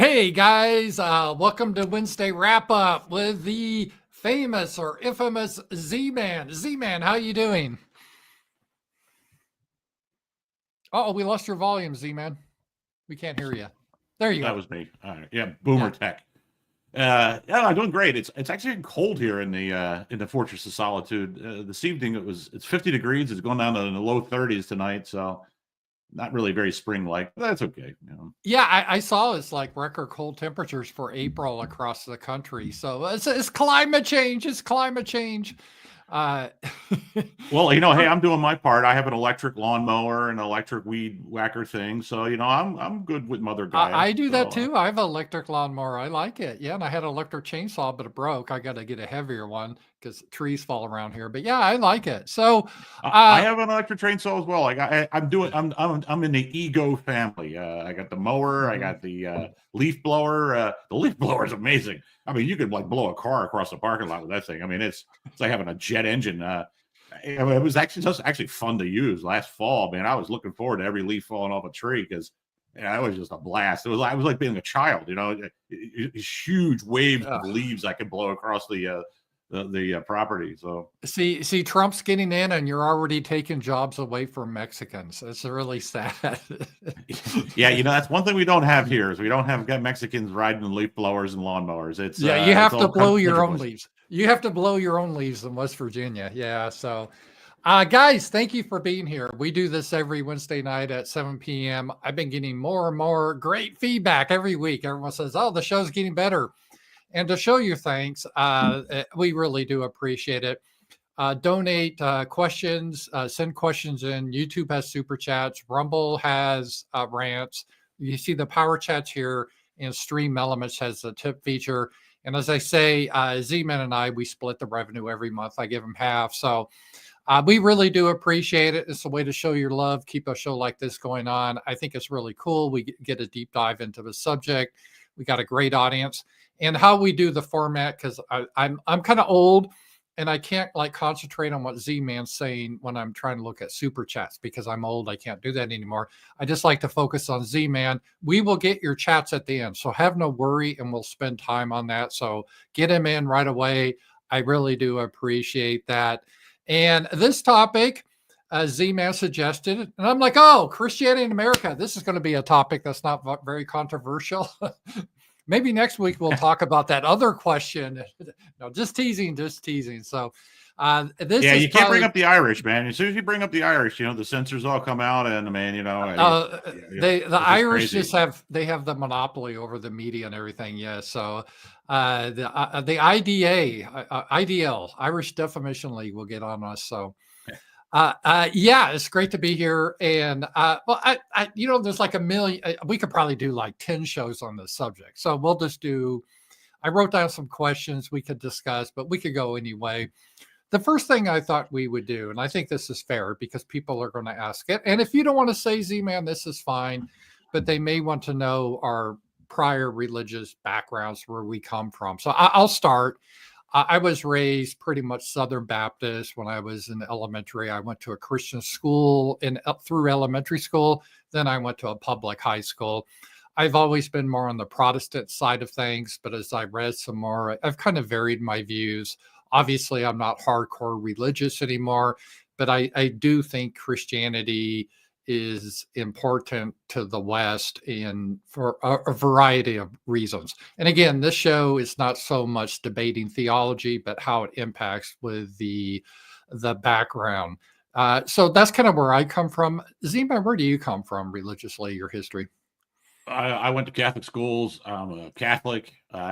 Hey guys, welcome to Wednesday Wrap Up with the famous or infamous Z-Man. Z-Man, how you doing? Oh, we lost your volume, Z-Man. We can't hear you. There you go. That was me. All right. Yeah, Boomer Tech. Yeah, I'm doing great. It's actually cold here in the Fortress of Solitude. This evening it's 50 degrees. It's going down to the low 30s tonight, so not really very spring-like. But that's okay. Yeah, I saw it's like record cold temperatures for April across the country. So it's climate change. It's climate change. Well, hey, I'm doing my part. I have an electric lawnmower and an electric weed whacker thing, so I'm good with Mother Gaia. I do that too. I have an electric lawnmower. I like it. Yeah, and I had an electric chainsaw, but it broke. I got to get a heavier one because trees fall around here. But yeah, I like it. So I have an electric chainsaw as well. I'm in the ego family. I got the mower. I got the leaf blower. The leaf blower is amazing. I mean, you could like blow a car across the parking lot with that thing. I mean, it's like having a jet engine. It was actually fun to use last fall, man. I was looking forward to every leaf falling off a tree because it was just a blast. I was like being a child, these huge waves of leaves I could blow across the property. So see, Trump's getting in, and you're already taking jobs away from Mexicans. It's really sad. Yeah, that's one thing we don't have here is we don't have Mexicans riding leaf blowers and lawnmowers. You have to blow your own leaves. You have to blow your own leaves in West Virginia. Yeah. So, guys, thank you for being here. We do this every Wednesday night at 7 p.m. I've been getting more and more great feedback every week. Everyone says, "Oh, the show's getting better." And to show you thanks, we really do appreciate it. Donate questions, send questions in. YouTube has super chats. Rumble has rants. You see the power chats here, and Stream Elements has the tip feature. And as I say, Z-Man and I, we split the revenue every month. I give them half. So we really do appreciate it. It's a way to show your love, keep a show like this going on. I think it's really cool. We get a deep dive into the subject. We got a great audience. And how we do the format, because I'm kind of old and I can't like concentrate on what Z-Man's saying when I'm trying to look at super chats because I'm old. I can't do that anymore. I just like to focus on Z-Man. We will get your chats at the end, so have no worry, and we'll spend time on that. So get them in right away. I really do appreciate that. And this topic, Z-Man suggested, and I'm like, oh, Christianity in America. This is going to be a topic that's not very controversial. Maybe next week we'll talk about that other question. No, just teasing. So this you can't bring up the Irish, man. As soon as you bring up the Irish, the censors all come out, and man, the Irish just have the monopoly over the media and everything. Yeah, so the IDL, Irish Defamation League, will get on us. So. Yeah, it's great to be here. And there's like a million, we could probably do like 10 shows on this subject. So we'll just I wrote down some questions we could discuss, but we could go anyway. The first thing I thought we would do, and I think this is fair because people are going to ask it. And if you don't want to say Z-Man, this is fine, but they may want to know our prior religious backgrounds, where we come from. So I'll start. I was raised pretty much Southern Baptist. When I was in elementary, I went to a Christian school through elementary school. Then I went to a public high school. I've always been more on the Protestant side of things, but as I read some more, I've kind of varied my views. Obviously, I'm not hardcore religious anymore, but I do think Christianity is important to the West and for a variety of reasons. And again, this show is not so much debating theology, but how it impacts with the background. So that's kind of where I come from. Z-Man, where do you come from religiously, your history? I went to Catholic schools. I'm a Catholic. Look,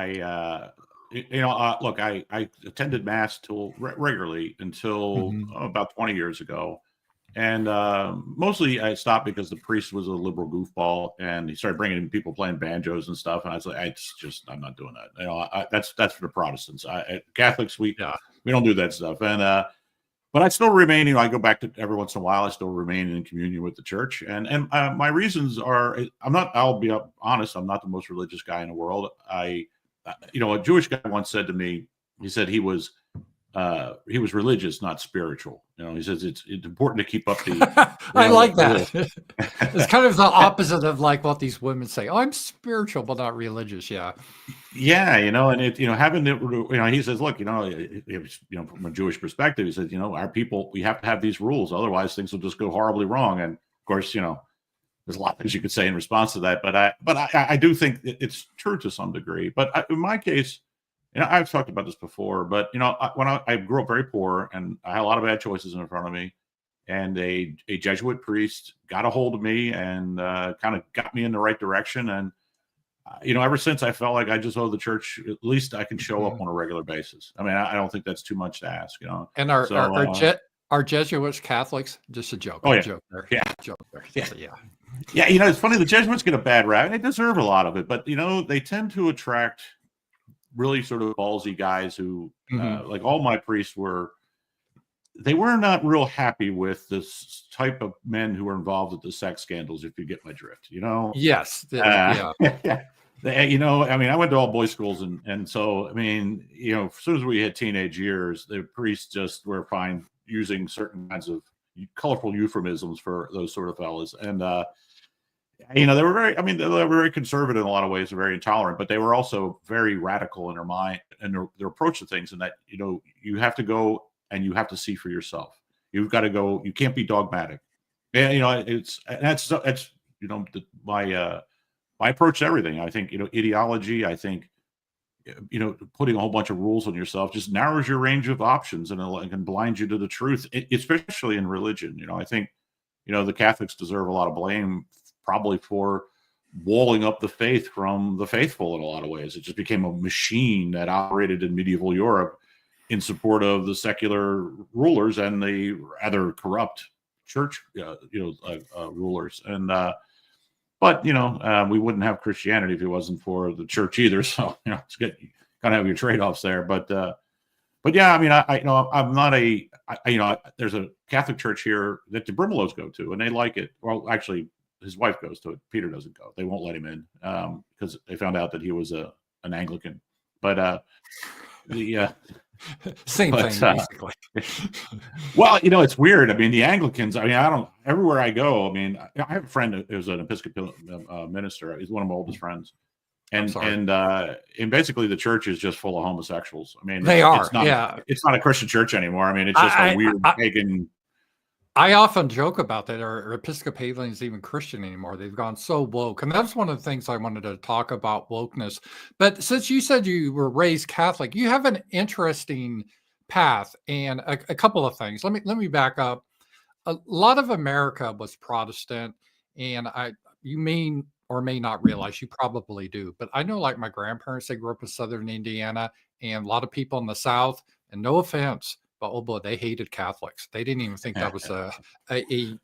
I attended Mass regularly until about 20 years ago. And mostly I stopped because the priest was a liberal goofball, and he started bringing in people playing banjos and stuff. And I was like, I'm not doing that. That's for the Protestants. Catholics, we don't do that stuff. And but I still remain. I go back to every once in a while. I still remain in communion with the church. And my reasons are, I'll be honest. I'm not the most religious guy in the world. A Jewish guy once said to me, he said he was he was religious, not spiritual. He says it's important to keep up the. I like that. It's kind of the opposite of like what these women say. Oh, I'm spiritual, but not religious. Yeah. Yeah, and it, having it, he says, look, from a Jewish perspective, he says, our people, we have to have these rules, otherwise things will just go horribly wrong. And of course, there's a lot of things you could say in response to that, but I do think it's true to some degree. But in my case, I've talked about this before, but when I grew up very poor and I had a lot of bad choices in front of me, and a Jesuit priest got a hold of me and kind of got me in the right direction. And ever since, I felt like I just owe the church, at least I can show up on a regular basis. I mean, I don't think that's too much to ask. And are Jesuits Catholics? Just a joke. Oh, yeah. Joke there. Yeah. Joke there. Yeah. Yeah. It's funny. The Jesuits get a bad rap, and they deserve a lot of it. But they tend to attract really sort of ballsy guys who, like all my priests were not real happy with this type of men who were involved with the sex scandals, if you get my drift, Yes. Yeah. I mean, I went to all boys schools, and so, I mean, as soon as we hit teenage years, the priests just were fine using certain kinds of colorful euphemisms for those sort of fellas. And, they were they were very conservative in a lot of ways, very intolerant, but they were also very radical in their mind and their approach to things. And that, you have to go and you have to see for yourself. You've got to go. You can't be dogmatic. And that's my approach to everything. I think ideology. I think putting a whole bunch of rules on yourself just narrows your range of options and can blind you to the truth, especially in religion. I think the Catholics deserve a lot of blame, probably for walling up the faith from the faithful in a lot of ways. It just became a machine that operated in medieval Europe in support of the secular rulers and the rather corrupt church, rulers. And but we wouldn't have Christianity if it wasn't for the church either. So it's good. You kind of have your trade-offs there. But yeah, I mean, I'm not there's a Catholic church here that the Brimelows go to, and they like it. Well, actually, his wife goes to it. Peter doesn't go. They won't let him in because they found out that he was an Anglican. But same thing, basically. Well, it's weird. I mean, the Anglicans, everywhere I go, I mean, I have a friend who's an Episcopal minister. He's one of my oldest friends. And basically the church is just full of homosexuals. I mean, it's not a Christian church anymore. I mean, it's just a weird pagan. I often joke about that. Are Episcopalians even Christian anymore? They've gone so woke. And that's one of the things I wanted to talk about, wokeness. But since you said you were raised Catholic, you have an interesting path and a couple of things. Let me back up. A lot of America was Protestant, and you may or may not realize, you probably do, but I know like my grandparents, they grew up in Southern Indiana, and a lot of people in the South, and no offense, but oh boy, they hated Catholics. They didn't even think that was a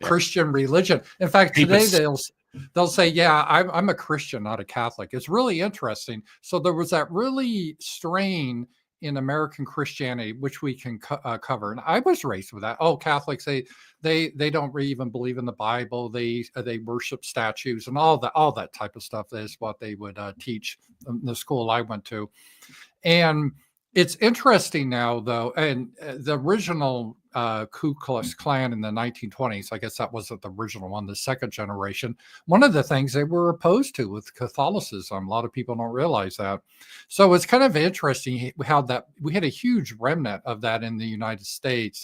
Christian religion. In fact, today they'll say, yeah, I'm a Christian, not a Catholic. It's really interesting. So there was that really strain in American Christianity, which we can cover. And I was raised with that. Oh, Catholics, they don't even believe in the Bible. They worship statues and all that type of stuff. Is what they would teach in the school I went to. And it's interesting now, though, and the original Ku Klux Klan in the 1920s, I guess that wasn't the original one, the second generation, one of the things they were opposed to with Catholicism. A lot of people don't realize that. So it's kind of interesting how that we had a huge remnant of that in the United States,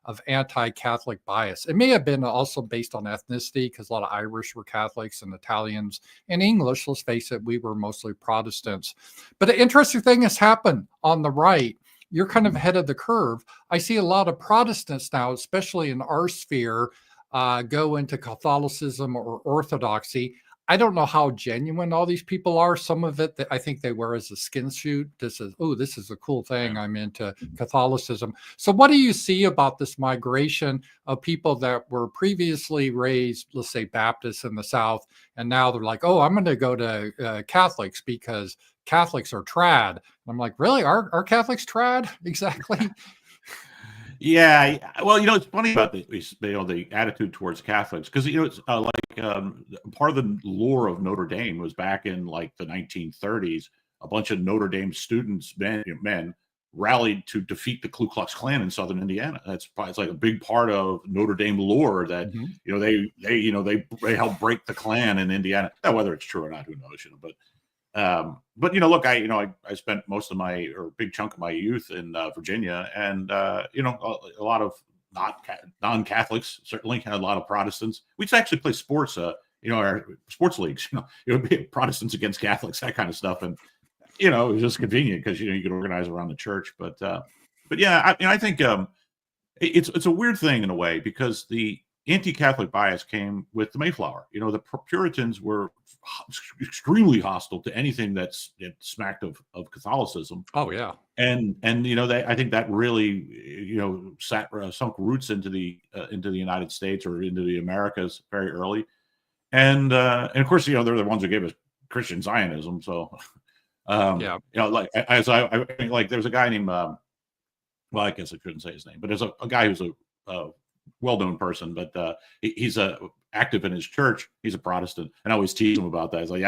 of anti-Catholic bias. It may have been also based on ethnicity, because a lot of Irish were Catholics and Italians and English. Let's face it, we were mostly Protestants. But the interesting thing has happened on the right. You're kind of ahead of the curve. I see a lot of Protestants now, especially in our sphere, go into Catholicism or Orthodoxy. I don't know how genuine all these people are. Some of it that I think they wear as a skin suit. This is a cool thing. I'm into Catholicism. So what do you see about this migration of people that were previously raised, let's say Baptists in the South, and now they're like, oh, I'm going to go to Catholics because Catholics are trad. And I'm like, really? Are Catholics trad? Exactly. Yeah, well, it's funny about the attitude towards Catholics, because it's part of the lore of Notre Dame was back in like the 1930s. A bunch of Notre Dame students, men, rallied to defeat the Ku Klux Klan in Southern Indiana. It's like a big part of Notre Dame lore that they helped break the Klan in Indiana. Now, whether it's true or not, who knows? But look, I spent most of my or a big chunk of my youth in Virginia, and a lot of non-Catholics, certainly had a lot of Protestants. We'd actually play sports, our sports leagues. It would be Protestants against Catholics, that kind of stuff, and it was just convenient because you could organize around the church. But yeah, I think it's a weird thing in a way, because the anti-Catholic bias came with the Mayflower. The Puritans were extremely hostile to anything that smacked of Catholicism. Oh yeah, and I think that really sunk roots into the United States or into the Americas very early, and of course they're the ones who gave us Christian Zionism. So like there's a guy named well, I guess I couldn't say his name, but there's a guy who's a well-known person, but he's active in his church. He's a Protestant, and I always tease him about that. It's like,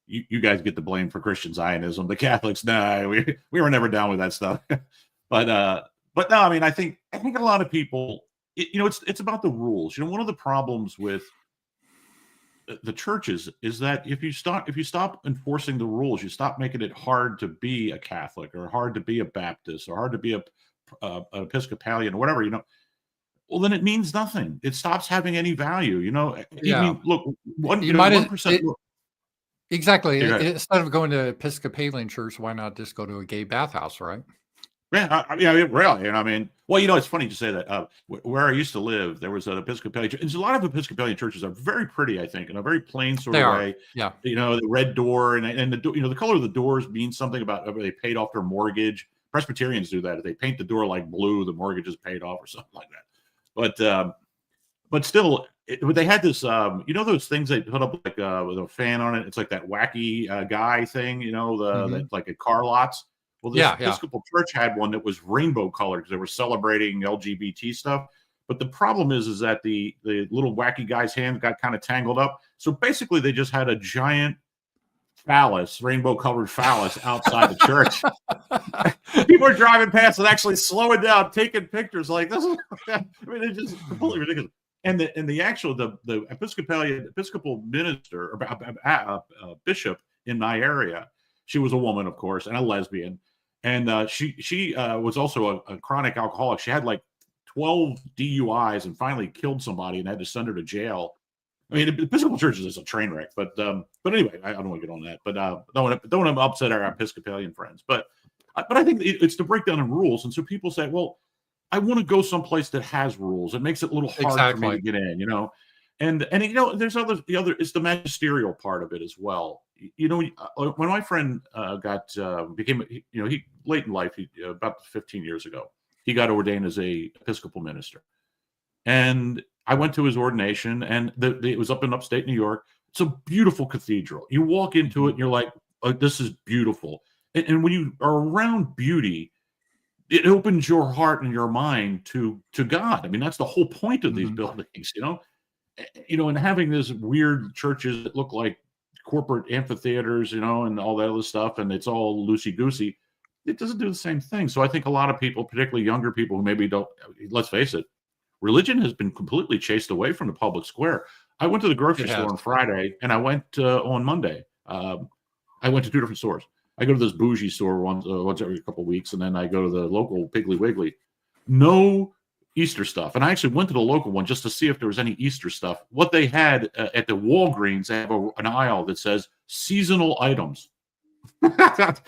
you guys get the blame for Christian Zionism. The Catholics, we were never down with that stuff. but no, I think a lot of people, it's about the rules. One of the problems with the churches is that if you stop enforcing the rules, you stop making it hard to be a Catholic or hard to be a Baptist or hard to be an Episcopalian or whatever, well, then it means nothing. It stops having any value. I mean, look, 1%. Exactly. Instead of going to Episcopalian church, why not just go to a gay bathhouse, right? Yeah, really. I mean, well, it's funny to say that. Where I used to live, there was an Episcopalian church. There's a lot of Episcopalian churches are very pretty, I think, in a very plain sort of way. Yeah. The red door and the the color of the doors means something about they paid off their mortgage. Presbyterians do that. If they paint the door like blue, the mortgage is paid off or something like that. But still, they had this, those things they put up like with a fan on it. It's like that wacky guy thing, that's like at car lots. Well, this Episcopal church had one that was rainbow colored because they were celebrating LGBT stuff. But the problem is that the little wacky guy's hand got kind of tangled up. So basically, they just had a giant phallus, rainbow colored phallus outside the church. People are driving past and actually slowing down, taking pictures like this. I mean, it's just completely ridiculous. And the Episcopal minister or bishop in my area, she was a woman, of course, and a lesbian, and she was also a chronic alcoholic. She had like 12 DUIs and finally killed somebody and had to send her to jail. I mean, the Episcopal Church is a train wreck, but anyway, I don't want to get on that. But don't want to upset our Episcopalian friends. But I think it's the breakdown in rules, and so people say, well, I want to go someplace that has rules. It makes it a little hard for me to get in, And there's it's the magisterial part of it as well. When my friend became he late in life, about 15 years ago, he got ordained as a Episcopal minister, and I went to his ordination, and it was up in upstate New York. It's a beautiful cathedral. You walk into it, and you're like, oh, this is beautiful. And when you are around beauty, it opens your heart and your mind to God. I mean, that's the whole point of these buildings, and having these weird churches that look like corporate amphitheaters, and all that other stuff, and it's all loosey-goosey. It doesn't do the same thing. So I think a lot of people, particularly younger people who maybe don't, let's face it, religion has been completely chased away from the public square. I went to the grocery store on Friday, and I went on Monday. I went to two different stores. I go to this bougie store once every couple of weeks, and then I go to the local Piggly Wiggly. No Easter stuff. And I actually went to the local one just to see if there was any Easter stuff. What they had at the Walgreens, they have an aisle that says seasonal items. That's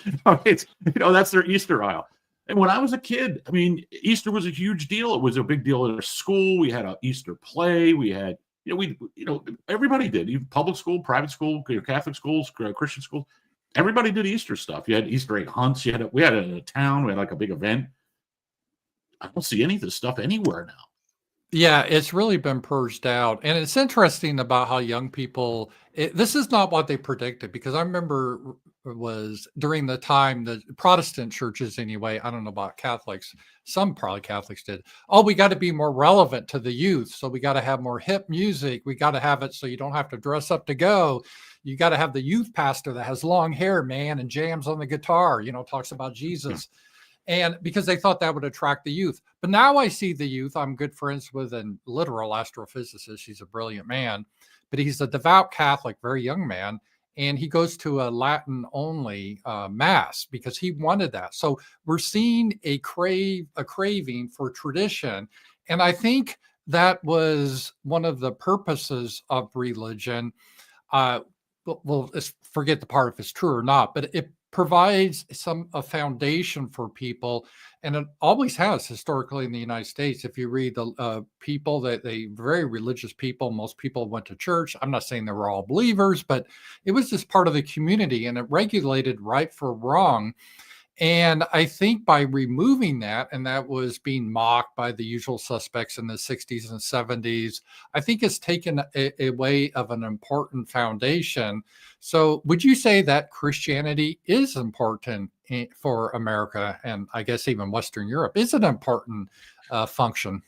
their Easter aisle. And when I was a kid, I mean, Easter was a huge deal. It was a big deal in our school. We had an Easter play. We had, everybody did. Public school, private school, Catholic schools, Christian schools. Everybody did Easter stuff. You had Easter egg hunts. We had it in a town. We had like a big event. I don't see any of this stuff anywhere now. Yeah, it's really been purged out. And it's interesting about how young people, this is not what they predicted, because I remember it was during the time the Protestant churches anyway, I don't know about Catholics, some probably Catholics did. Oh, we got to be more relevant to the youth. So we got to have more hip music. We got to have it so you don't have to dress up to go. you got to have the youth pastor that has long hair, man, and jams on the guitar, talks about Jesus. And because they thought that would attract the youth. But now I see the youth. I'm good friends with a literal astrophysicist. He's a brilliant man, but he's a devout Catholic, very young man. And he goes to a Latin only mass because he wanted that. So we're seeing a craving for tradition. And I think that was one of the purposes of religion. Well, forget the part if it's true or not, but it provides a foundation for people, and it always has historically in the United States. If you read the people that they very religious people, most people went to church. I'm not saying they were all believers, but it was just part of the community, and it regulated right for wrong. And I think by removing that, and that was being mocked by the usual suspects in the 60s and 70s, I think it's taken away of an important foundation. So would you say that Christianity is important for America, and I guess even Western Europe? Is an important function?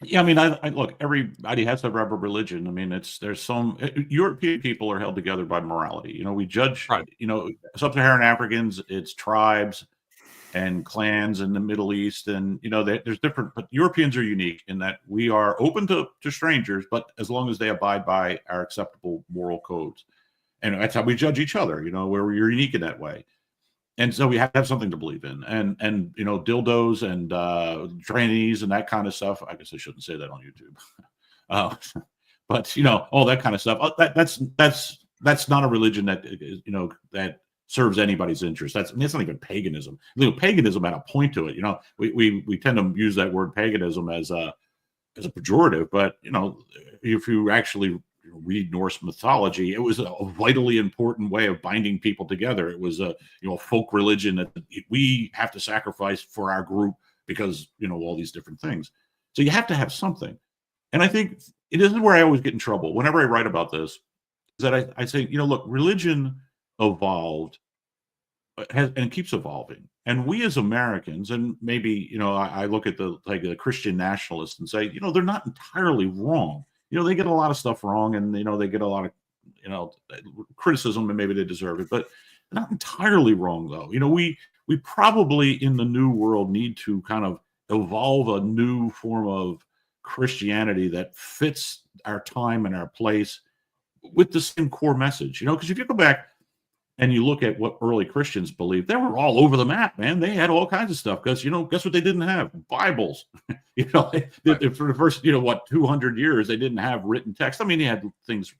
Yeah, I mean, I look, everybody has to have a religion. I mean, there's some European people are held together by morality. We judge, Right. Sub-Saharan Africans, it's tribes and clans in the Middle East, and there's different. But Europeans are unique in that we are open to strangers, but as long as they abide by our acceptable moral codes, and that's how we judge each other. Where we're unique in that way. And so we have to have something to believe in, and dildos and trannies and that kind of stuff. I guess I shouldn't say that on YouTube, but all that kind of stuff. That's not a religion that that serves anybody's interest. It's not even paganism. Paganism had a point to it. We tend to use that word paganism as a pejorative, but if you actually read Norse mythology, it was a vitally important way of binding people together. It was a folk religion that we have to sacrifice for our group because all these different things. So you have to have something. And I think this is where I always get in trouble whenever I write about this, is that I say, look, religion evolved and keeps evolving. And we as Americans, and maybe I look at the Christian nationalists and say, they're not entirely wrong. They get a lot of stuff wrong, and they get a lot of criticism, and maybe they deserve it, but not entirely wrong though. We probably in the new world need to kind of evolve a new form of Christianity that fits our time and our place with the same core message. Because if you go back and you look at what early Christians believed, they were all over the map, man. They had all kinds of stuff because, guess what they didn't have? Bibles. For the first, 200 years, they didn't have written text. I mean, they had things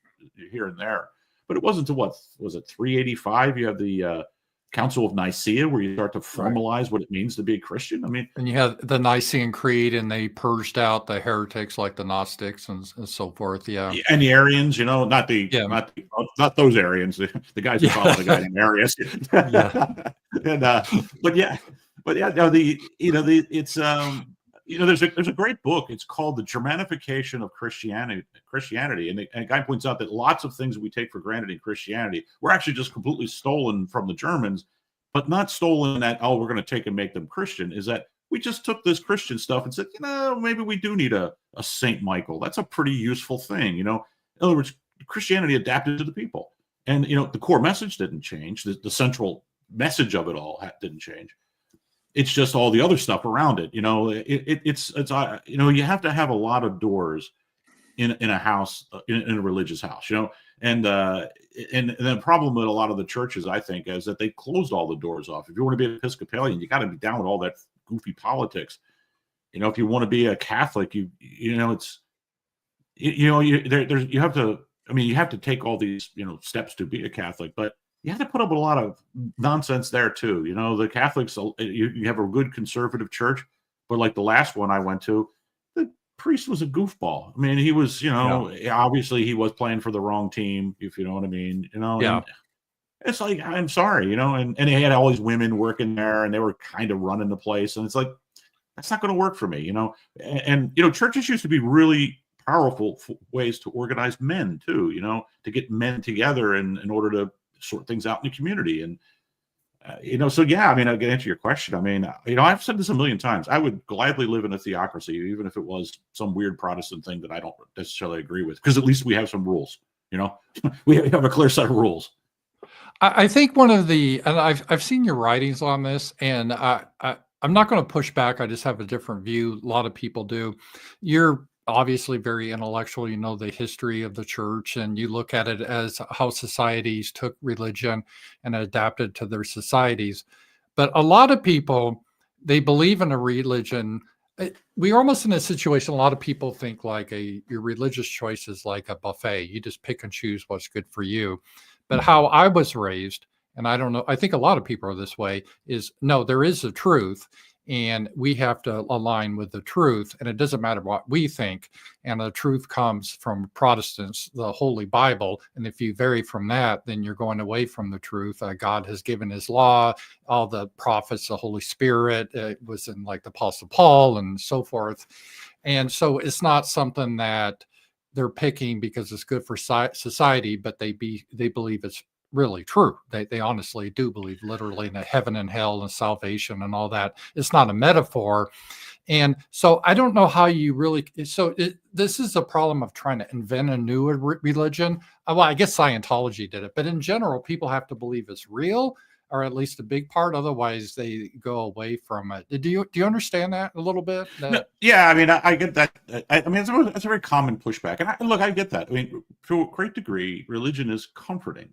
here and there, but it wasn't to what was it, 385? You have the Council of Nicaea, where you start to formalize what it means to be a Christian. I mean, and you have the Nicene Creed, and they purged out the heretics like the Gnostics and so forth. Yeah, and the Arians, not those Arians, the guys who follow the guy named Arius. And there's a great book. It's called The Germanification of Christianity, and a guy points out that lots of things we take for granted in Christianity were actually just completely stolen from the Germans, but not stolen that, we're going to take and make them Christian. Is that we just took this Christian stuff and said, maybe we do need a Saint Michael. That's a pretty useful thing. In other words, Christianity adapted to the people, and the core message didn't change. The central message of it all didn't change. It's just all the other stuff around it. It's you have to have a lot of doors in a house, in a religious house, and the problem with a lot of the churches, I think, is that they closed all the doors off. If you want to be an Episcopalian, you got to be down with all that goofy politics. If you want to be a Catholic, you have to take all these, steps to be a Catholic, but you have to put up with a lot of nonsense there too. The Catholics, you have a good conservative church, but like the last one I went to, the priest was a goofball. I mean, he was, obviously he was playing for the wrong team, if you know what I mean, Yeah. It's like, I'm sorry, and he had all these women working there, and they were kind of running the place, and it's like, that's not going to work for me, and churches used to be really powerful ways to organize men too, to get men together in order to sort things out in the community. And so yeah, I mean, I'll get into your question. I mean, I've said this a million times. I would gladly live in a theocracy, even if it was some weird Protestant thing that I don't necessarily agree with, because at least we have some rules. You know, we have a clear set of rules. I think one of the, and I've seen your writings on this, and I'm not going to push back. I just have a different view. A lot of people do. You're obviously very intellectual. You know the history of the church, and you look at it as how societies took religion and adapted to their societies. But a lot of people, they believe in a religion. We're almost in a situation. A lot of people think like your religious choice is like a buffet. You just pick and choose what's good for you. But how I was raised, and I don't know, I think a lot of people are this way, is no, there is a truth, and we have to align with the truth. And it doesn't matter what we think. And the truth comes from Protestants, the Holy Bible. And if you vary from that, then you're going away from the truth. God has given his law, all the prophets, the Holy Spirit, was in like the Apostle Paul and so forth. And so it's not something that they're picking because it's good for society, but they believe it's really true. They honestly do believe literally in a heaven and hell and salvation and all that. It's not a metaphor. And so I don't know how you really, this is a problem of trying to invent a new religion. Well, I guess Scientology did it, but in general, people have to believe it's real, or at least a big part. Otherwise, they go away from it. Do you understand that a little bit? No, yeah, I mean, I get that. I mean, it's a very common pushback, and I get that. I mean, to a great degree, religion is comforting.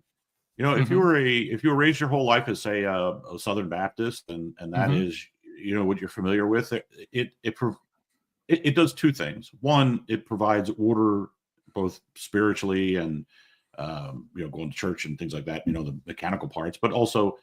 You know, if you were raised your whole life as, say, a Southern Baptist, and that is, you know, what you're familiar with, it does two things. One, it provides order, both spiritually and you know, going to church and things like that. You know, the mechanical parts, but also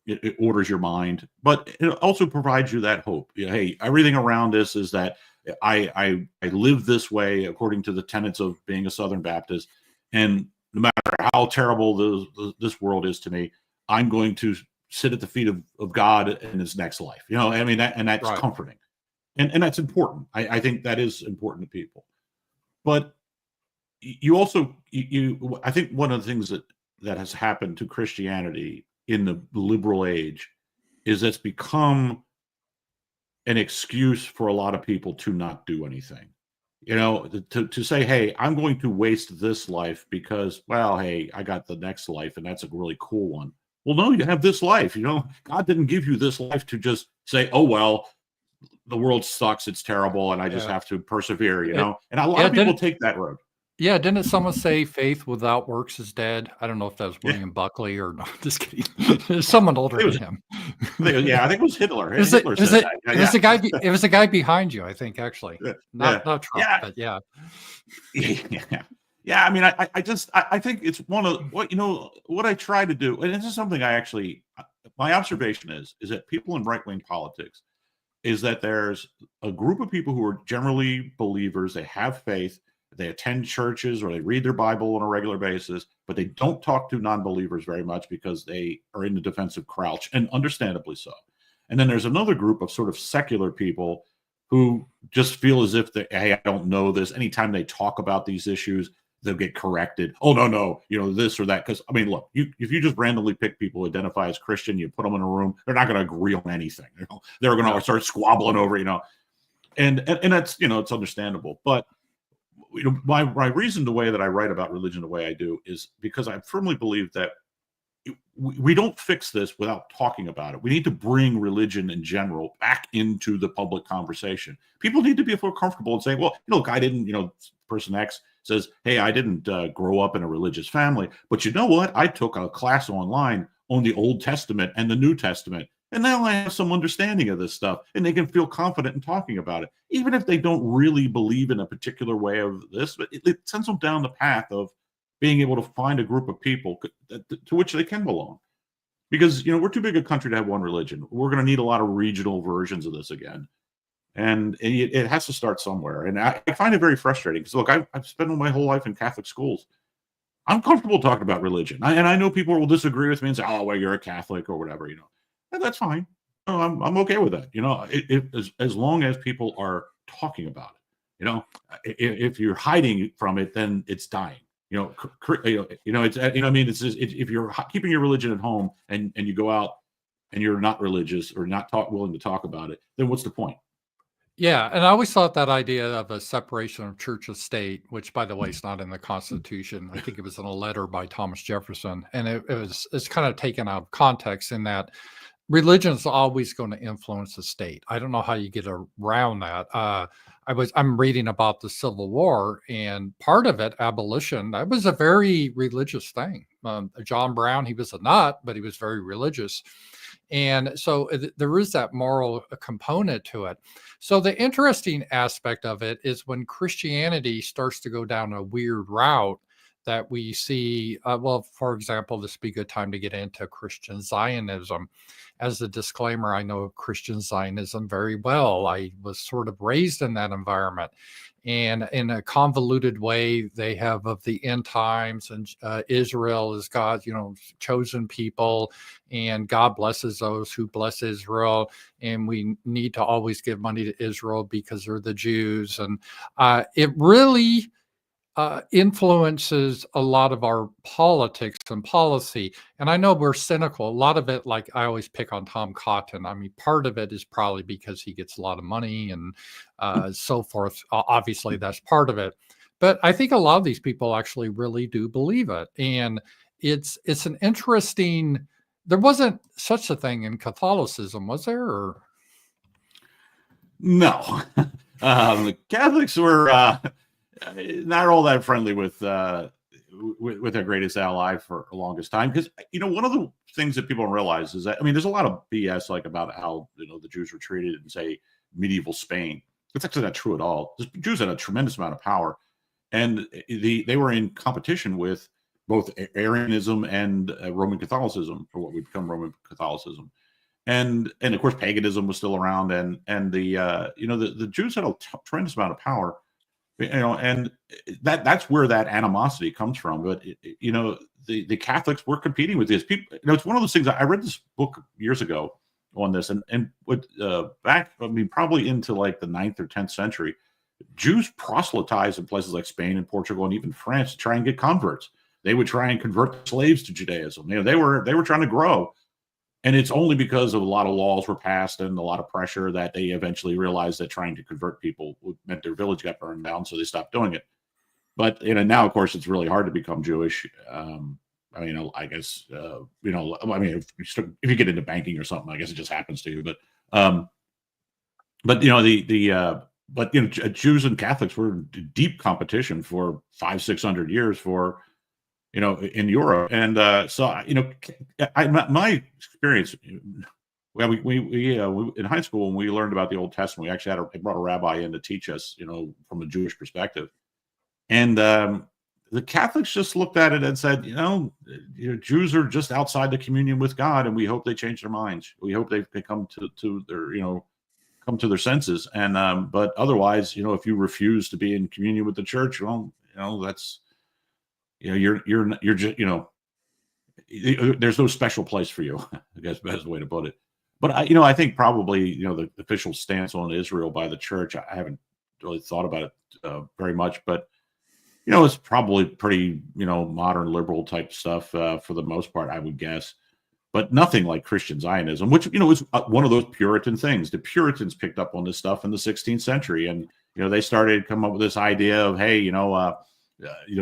it orders your mind, but it also provides you that hope. You know, hey, everything around this is that I live this way according to the tenets of being a Southern Baptist, and no matter how terrible this world is to me, I'm going to sit at the feet of God in his next life. You know, I mean, that's right. Comforting, and that's important. I think that is important to people, but you also I think one of the things that has happened to Christianity in the liberal age is it's become an excuse for a lot of people to not do anything. You know, to say, hey, I'm going to waste this life because, well, hey, I got the next life and that's a really cool one. Well, no, you have this life. You know, God didn't give you this life to just say, oh, well, the world sucks, it's terrible, and I just have to persevere, you know? And a lot of people take that road. Yeah, didn't someone say faith without works is dead? I don't know if that was William Buckley or not. Just kidding. Someone older than him. Yeah, I think it was Hitler. It was the guy behind you, I think, actually. Not Trump, but yeah. Yeah, I mean, I think it's one of what I try to do, and this is something my observation is that people in right-wing politics is that there's a group of people who are generally believers, they have faith, they attend churches or they read their Bible on a regular basis, but they don't talk to non-believers very much because they are in the defensive crouch, and understandably so. And then there's another group of sort of secular people who just feel as if hey, I don't know this. Anytime they talk about these issues, they'll get corrected. Oh, no, you know, this or that. Because, I mean, look, if you just randomly pick people who identify as Christian, you put them in a room, they're not going to agree on anything. You know, they're going to start squabbling over, you know, and that's, you know, it's understandable. But you know, my reason, the way that I write about religion the way I do, is because I firmly believe that we don't fix this without talking about it. We need to bring religion in general back into the public conversation. People need to be feel comfortable and saying, well, look, I didn't, you know, person X says, hey, I didn't grow up in a religious family, but you know what? I took a class online on the Old Testament and the New Testament, and now I have some understanding of this stuff, and they can feel confident in talking about it, even if they don't really believe in a particular way of this. But it sends them down the path of being able to find a group of people to which they can belong. Because, you know, we're too big a country to have one religion. We're going to need a lot of regional versions of this again. And it has to start somewhere. And I find it very frustrating because, look, I've spent my whole life in Catholic schools. I'm comfortable talking about religion. And I know people will disagree with me and say, oh, well, you're a Catholic or whatever, you know. And that's fine. No, I'm okay with that. You know, as long as people are talking about it. You know, if you're hiding from it, then it's dying. You know, it's, you know, I mean, it's just, if you're keeping your religion at home and you go out and you're not religious or not willing to talk about it, then what's the point? Yeah, and I always thought that idea of a separation of church and state, which by the way is not in the Constitution. I think it was in a letter by Thomas Jefferson, and it's kind of taken out of context in that religion is always going to influence the state. I don't know how you get around that. I'm reading about the Civil War, and part of it, abolition, that was a very religious thing. John Brown, he was a nut, but he was very religious. And so there is that moral component to it. So the interesting aspect of it is when Christianity starts to go down a weird route that we see, well, for example, this would be a good time to get into Christian Zionism. As a disclaimer, I know Christian Zionism very well. I was sort of raised in that environment. And in a convoluted way, they have of the end times, and Israel is God's, chosen people, and God blesses those who bless Israel. And we need to always give money to Israel because they're the Jews. And it really influences a lot of our politics and policy. And I know we're cynical. A lot of it, like I always pick on Tom Cotton. I mean, part of it is probably because he gets a lot of money and so forth. Obviously, that's part of it. But I think a lot of these people actually really do believe it. And it's an interesting, there wasn't such a thing in Catholicism, was there? Or? No. The Catholics were not all that friendly with their greatest ally for the longest time, because one of the things that people don't realize is that, I mean, there's a lot of BS like about how the Jews were treated in, say, medieval Spain. It's actually not true at all. The Jews had a tremendous amount of power, and they were in competition with both Arianism and Roman Catholicism, or what would become Roman Catholicism. And of course paganism was still around, and the Jews had a tremendous amount of power. And that's where that animosity comes from. But the Catholics were competing with these people. It's one of those things. I read this book years ago on this, and back, I mean, probably into like the 9th or 10th century, Jews proselytized in places like Spain and Portugal and even France to try and get converts. They would try and convert slaves to Judaism. They were trying to grow. And it's only because of a lot of laws were passed and a lot of pressure that they eventually realized that trying to convert people meant their village got burned down, so they stopped doing it. But now, of course, it's really hard to become Jewish. I mean, I guess I mean, if you get into banking or something, I guess it just happens to you. But Jews and Catholics were in deep competition for 500-600 years for. In Europe. And my experience, well, we in high school, when we learned about the Old Testament, we actually brought a rabbi in to teach us, from a Jewish perspective. And the Catholics just looked at it and said, Jews are just outside the communion with God, and we hope they change their minds. We hope they come to their, come to their senses. And but otherwise, if you refuse to be in communion with the church, well, that's you're just, there's no special place for you. I guess that's the way to put it. But I think probably, the official stance on Israel by the church, I haven't really thought about it very much, but it's probably pretty, modern liberal type stuff for the most part, I would guess. But nothing like Christian Zionism, which, is one of those Puritan things. The Puritans picked up on this stuff in the 16th century, and they started to come up with this idea of, hey,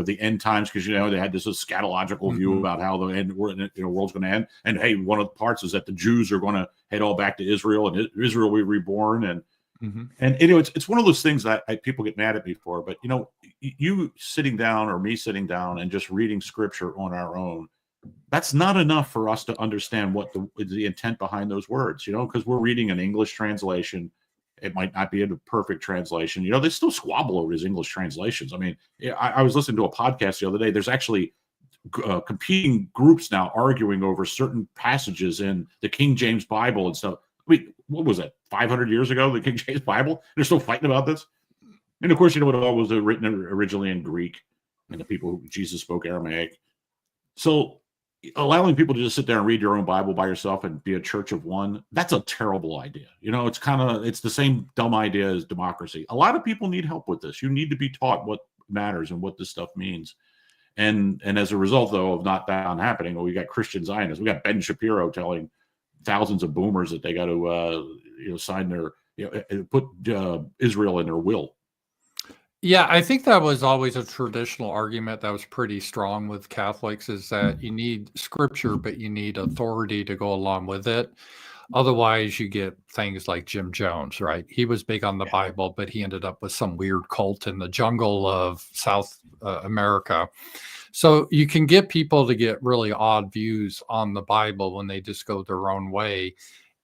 the end times, because they had this scatological view about how the world's going to end, and hey, one of the parts is that the Jews are going to head all back to Israel, and Israel will be reborn, and it's one of those things that people get mad at me for. But you sitting down, or me sitting down, and just reading scripture on our own, that's not enough for us to understand what the intent behind those words, because we're reading an English translation. It might not be a perfect translation. They still squabble over his English translations. I mean, I was listening to a podcast the other day. There's actually competing groups now arguing over certain passages in the King James Bible and stuff. I mean, what was that, 500 years ago, the King James Bible? They're still fighting about this. And of course, it all was written originally in Greek, and the people who Jesus spoke Aramaic. So allowing people to just sit there and read your own Bible by yourself and be a church of one, that's a terrible idea. It's the same dumb idea as democracy. A lot of people need help with this. You need to be taught what matters and what this stuff means. And as a result, though, of not that happening, we got Christian Zionists. We got Ben Shapiro telling thousands of boomers that they got to sign their put Israel in their will. Yeah, I think that was always a traditional argument that was pretty strong with Catholics, is that you need scripture, but you need authority to go along with it. Otherwise, you get things like Jim Jones, right? He was big on the Bible, but he ended up with some weird cult in the jungle of South America. So you can get people to get really odd views on the Bible when they just go their own way.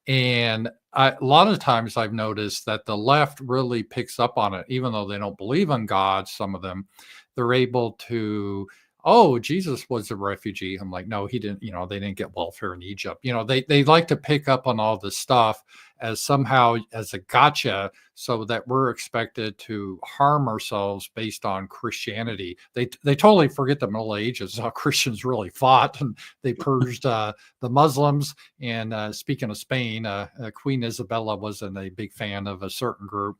And a lot of times I've noticed that the left really picks up on it, even though they don't believe in God. Some of them, they're able to, oh, Jesus was a refugee. I'm like, no, he didn't, they didn't get welfare in Egypt. They like to pick up on all this stuff as somehow as a gotcha, so that we're expected to harm ourselves based on Christianity. They totally forget the Middle Ages, how Christians really fought, and they purged the Muslims. And speaking of Spain, Queen Isabella wasn't a big fan of a certain group,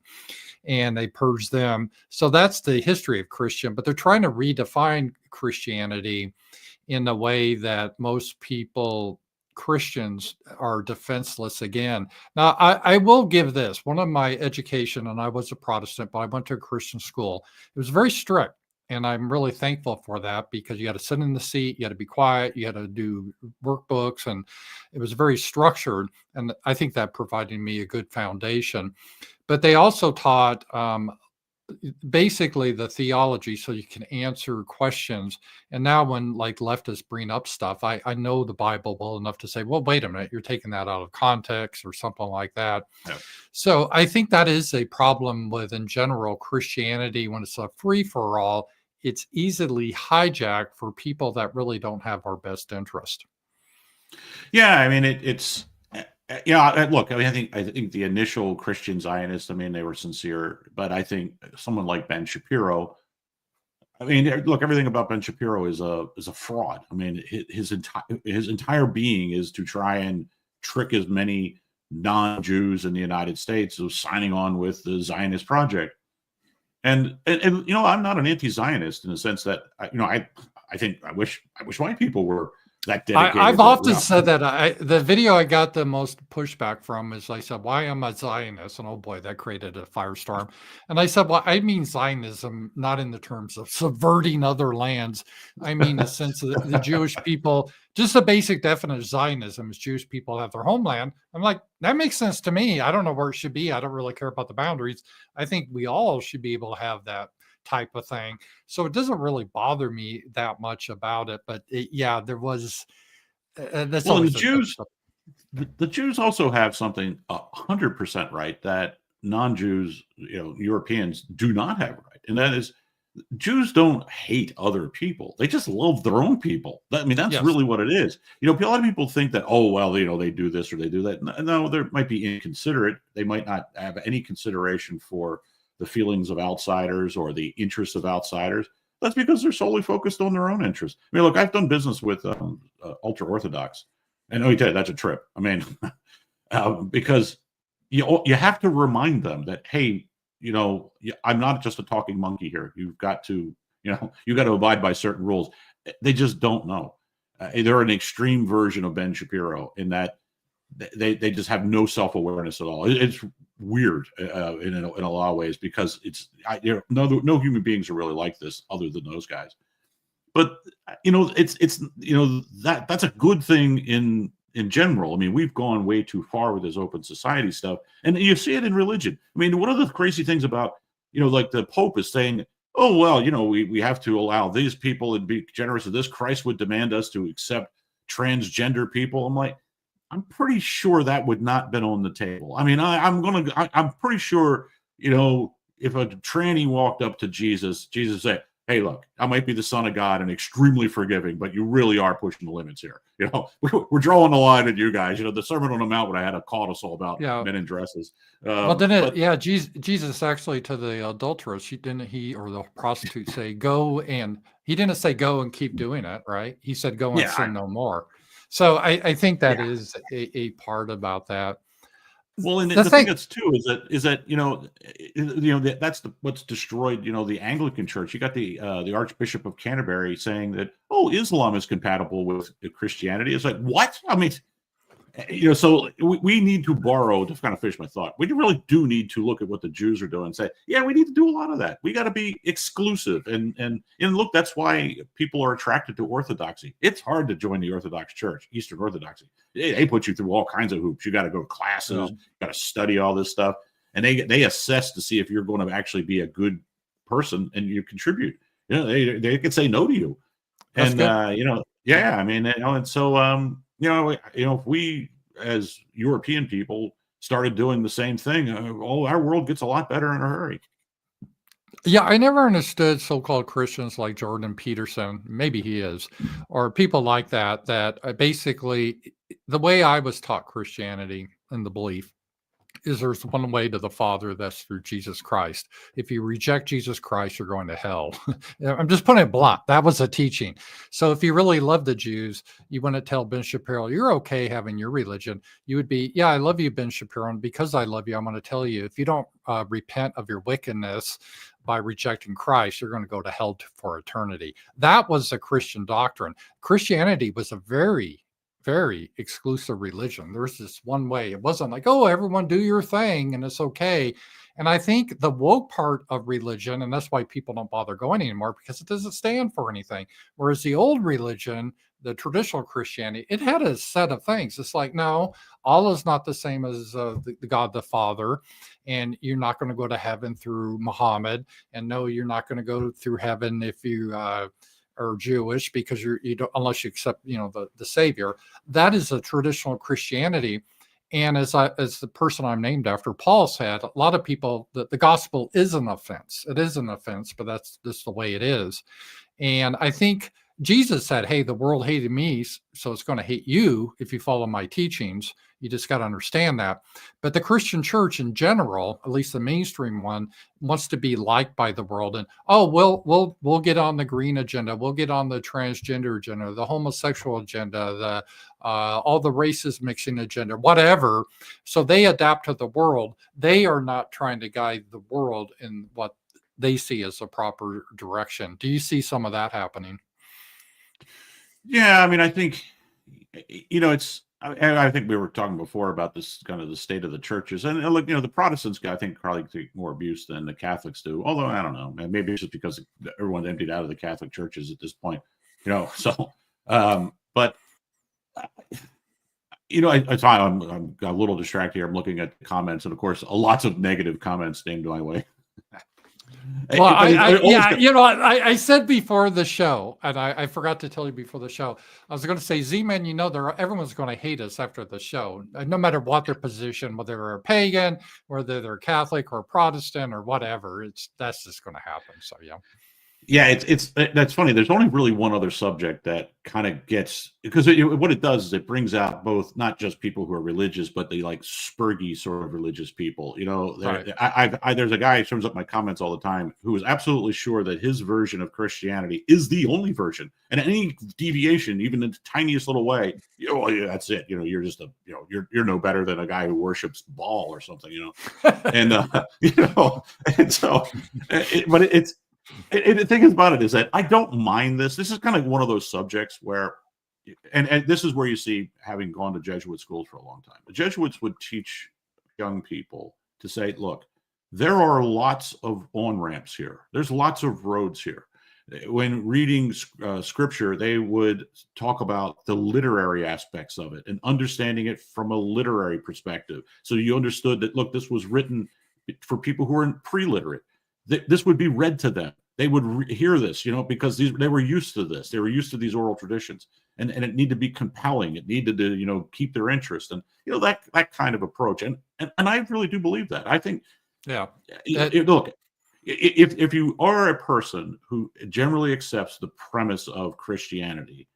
and they purged them. So that's the history of Christian, but they're trying to redefine Christianity in a way that most people, Christians, are defenseless again. Now, I will give this. One of my education, and I was a Protestant, but I went to a Christian school. It was very strict. And I'm really thankful for that, because you had to sit in the seat, you had to be quiet, you had to do workbooks, and it was very structured. And I think that provided me a good foundation. But they also taught basically the theology, so you can answer questions. And now when like leftists bring up stuff, I know the Bible well enough to say, well, wait a minute, you're taking that out of context or something like that. Yeah. So I think that is a problem with, in general, Christianity. When it's a free for all, it's easily hijacked for people that really don't have our best interest. Yeah, I mean, it's look, I think the initial Christian Zionists, they were sincere, but I think someone like Ben Shapiro, look, everything about Ben Shapiro is a fraud. His entire being is to try and trick as many non-Jews in the United States as signing on with the Zionist project. And I'm not an anti-Zionist in the sense that I wish white people were that dedicated. I've often said that. The video I got the most pushback from is, I said, why am I a Zionist? And oh boy, that created a firestorm. And I said, well, I mean Zionism, not in the terms of subverting other lands. I mean the sense of the Jewish people. Just the basic definition of Zionism is Jewish people have their homeland. I'm like, that makes sense to me. I don't know where it should be. I don't really care about the boundaries. I think we all should be able to have that type of thing. So it doesn't really bother me that much about it. But there was. That's well, the Jews also have something 100% right that non-Jews, Europeans do not have right, and that is, Jews don't hate other people. They just love their own people. That's yes. Really what it is. A lot of people think that, oh, well, they do this or they do that. No, they might be inconsiderate. They might not have any consideration for the feelings of outsiders or the interests of outsiders. That's because they're solely focused on their own interests. Look, I've done business with ultra-Orthodox, and that's a trip. Because you have to remind them that, hey, I'm not just a talking monkey here. You've got to abide by certain rules. They just don't know. They're an extreme version of Ben Shapiro in that they just have no self-awareness at all. It's weird in a lot of ways, because no human beings are really like this other than those guys. But that's a good thing in general. We've gone way too far with this open society stuff, and you see it in religion. One of the crazy things about like the Pope is saying, oh, well, we have to allow these people and be generous with this. Christ would demand us to accept transgender people. I'm like, I'm pretty sure that would not been on the table. I'm pretty sure, if a tranny walked up to Jesus said, hey, look, I might be the son of God and extremely forgiving, but you really are pushing the limits here. We're drawing the line at you guys. The Sermon on the Mount, when I had a caucus all about men in dresses. Jesus actually, to the adulteress, or the prostitute, say, go, and he didn't say go and keep doing it, right? He said go and sin no more. So I think that is a part about that. Well, and the thing is too is that that's what's destroyed the Anglican Church. You got the Archbishop of Canterbury saying that, oh, Islam is compatible with Christianity. It's like, what? So we need to borrow, to kind of finish my thought. We really do need to look at what the Jews are doing and say, yeah, we need to do a lot of that. We got to be exclusive. And look, that's why people are attracted to Orthodoxy. It's hard to join the Orthodox Church, Eastern Orthodoxy. They put you through all kinds of hoops. You got to go to classes, got to study all this stuff. And they assess to see if you're going to actually be a good person and you contribute. They could say no to you. That's good. I mean, and so, if we as European people started doing the same thing, our world gets a lot better in a hurry. Yeah, I never understood so-called Christians like Jordan Peterson, maybe he is, or people like that basically, the way I was taught Christianity and the belief is there's one way to the Father, that's through Jesus Christ. If you reject Jesus Christ, you're going to hell. I'm just putting it blunt. That was a teaching. So if you really love the Jews, you wouldn't tell Ben Shapiro, you're okay having your religion. You would be, yeah, I love you, Ben Shapiro. And because I love you, I'm going to tell you, if you don't repent of your wickedness by rejecting Christ, you're going to go to hell for eternity. That was a Christian doctrine. Christianity was a very exclusive religion. There's this one way. It wasn't like, oh, everyone do your thing and it's okay. And I think the woke part of religion, and that's why people don't bother going anymore, because it doesn't stand for anything. Whereas the old religion, the traditional Christianity, it had a set of things. It's like, no, Allah is not the same as the God the Father, and you're not going to go to heaven through Muhammad, and no, you're not going to go through heaven if you or Jewish, because you don't, unless you accept, the Savior. That is a traditional Christianity. And as the person I'm named after, Paul said, a lot of people, the gospel is an offense. It is an offense, but that's just the way it is. And I think Jesus said, hey, the world hated me, so it's going to hate you if you follow my teachings. You just got to understand that. But the Christian church in general, at least the mainstream one, wants to be liked by the world. And, we'll get on the green agenda. We'll get on the transgender agenda, the homosexual agenda, the all the races mixing agenda, whatever. So they adapt to the world. They are not trying to guide the world in what they see as a proper direction. Do you see some of that happening? Yeah, I mean, I think, I think we were talking before about this kind of the state of the churches, and look, the Protestants, I think, probably take more abuse than the Catholics do. Although I don't know, maybe it's just because everyone's emptied out of the Catholic churches at this point, So, but I'm a little distracted here. I'm looking at the comments, and of course, lots of negative comments named my way. Well, I said before the show, and I forgot to tell you before the show, I was going to say, Z-Man, everyone's going to hate us after the show, no matter what their position, whether they're a pagan, whether they're Catholic or Protestant or whatever. That's just going to happen. So, yeah. Yeah, that's funny. There's only really one other subject that kind of gets, because what it does is it brings out both, not just people who are religious, but the like spurgy sort of religious people. Right. There's a guy who turns up my comments all the time who is absolutely sure that his version of Christianity is the only version, and any deviation, even in the tiniest little way, that's it. You're just you're no better than a guy who worships Baal or something. And and so, but it's. The thing about it is that I don't mind this. This is kind of one of those subjects where, and this is where you see, having gone to Jesuit schools for a long time, the Jesuits would teach young people to say, look, there are lots of on-ramps here. There's lots of roads here. When reading scripture, they would talk about the literary aspects of it and understanding it from a literary perspective. So you understood that, look, this was written for people who are pre-literate. This would be read to them. They would hear this, because they were used to this. They were used to these oral traditions, and it needed to be compelling. It needed to, keep their interest, and that kind of approach. And I really do believe that. I think, yeah. Look, if you are a person who generally accepts the premise of Christianity,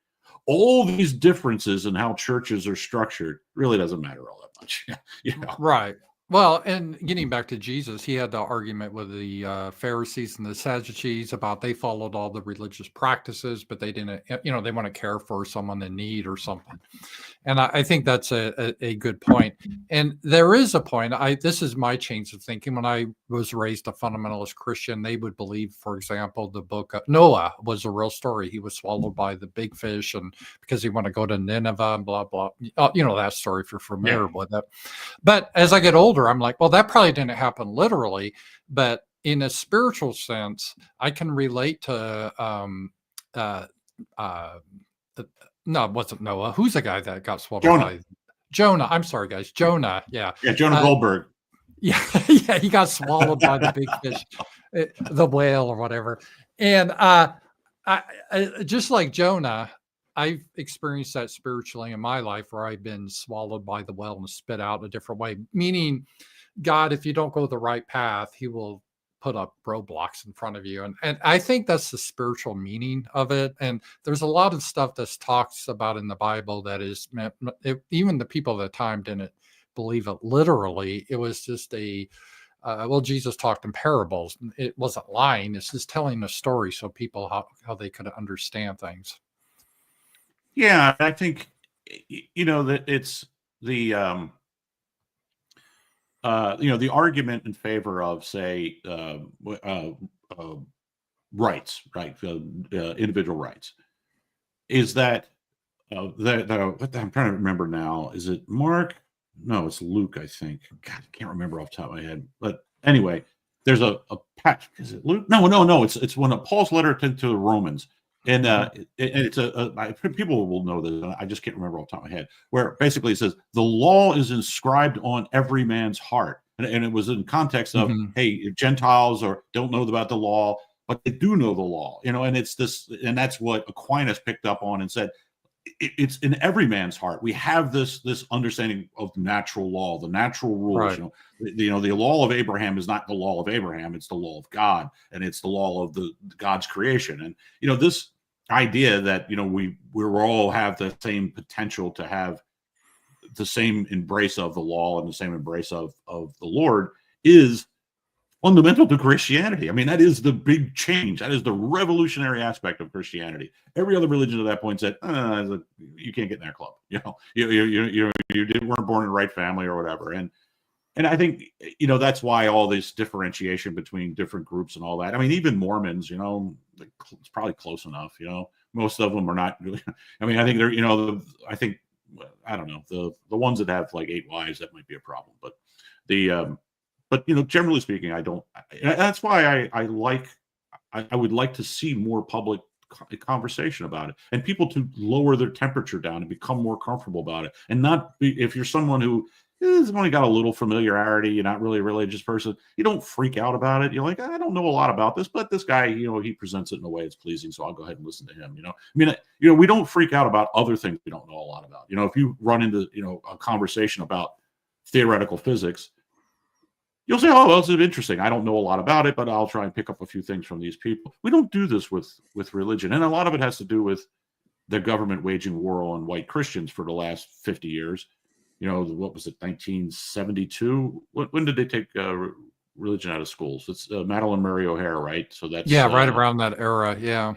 all these differences in how churches are structured really doesn't matter all that much. Right. Well, and getting back to Jesus, he had the argument with the Pharisees and the Sadducees about they followed all the religious practices, but they didn't, they want to care for someone in need or something. And I think that's a good point. And there is a point. This is my change of thinking. When I was raised a fundamentalist Christian, they would believe, for example, the book of Noah was a real story. He was swallowed by the big fish, and because he wanted to go to Nineveh and blah blah. That story if you're familiar with it. But as I get older, I'm like, well, that probably didn't happen literally, but in a spiritual sense, I can relate to uh, uh, no, it wasn't Noah. Who's the guy that got swallowed by Jonah? I'm sorry, guys. Jonah. Yeah. Yeah. Jonah Goldberg. Yeah. Yeah. He got swallowed by the big fish, the whale or whatever. And I just like Jonah, I've experienced that spiritually in my life where I've been swallowed by the whale and spit out a different way. Meaning, God, if you don't go the right path, he will put up roadblocks in front of you. And I think that's the spiritual meaning of it. And there's a lot of stuff that's talks about in the Bible that is meant, even the people at the time didn't believe it literally. It was just Jesus talked in parables. It wasn't lying. It's just telling a story so people how they could understand things. Yeah, I think that it's the the argument in favor of, say, rights, right, individual rights, is that I'm trying to remember now. Is it Mark? No, it's Luke, I think. God, I can't remember off the top of my head. But anyway, there's a patch. Is it Luke? No. It's one of Paul's letter to the Romans. And it's people will know this. I just can't remember off the top of my head. Where basically it says the law is inscribed on every man's heart, and it was in context of hey, Gentiles or don't know about the law, but they do know the law, and it's this, and that's what Aquinas picked up on and said it's in every man's heart. We have this understanding of natural law, the natural rules. Right. The law of Abraham is not the law of Abraham; it's the law of God, and it's the law of the God's creation. And this idea that we all have the same potential to have the same embrace of the law and the same embrace of the Lord is fundamental to Christianity. I mean, that is the big change. That is the revolutionary aspect of Christianity. Every other religion at that point said, you can't get in their club. You weren't born in the right family or whatever. And I think, that's why all this differentiation between different groups and all that. I mean, even Mormons, it's probably close enough, most of them are not really, I mean, I think they're, I don't know, the ones that have like 8 wives, that might be a problem, but generally speaking, I don't, that's why I would like to see more public conversation about it and people to lower their temperature down and become more comfortable about it, and not be, if you're someone who has only got a little familiarity, you're not really a religious person, you don't freak out about it. You're like, I don't know a lot about this, but this guy, he presents it in a way that's pleasing, so I'll go ahead and listen to him. I mean, we don't freak out about other things we don't know a lot about. If you run into a conversation about theoretical physics, you'll say, oh, well, it's interesting. I don't know a lot about it, but I'll try and pick up a few things from these people. We don't do this with religion. And a lot of it has to do with the government waging war on white Christians for the last 50 years. What was it, 1972? When did they take religion out of schools? It's Madeline Murray O'Hare, right? So that's right around that era. Yeah.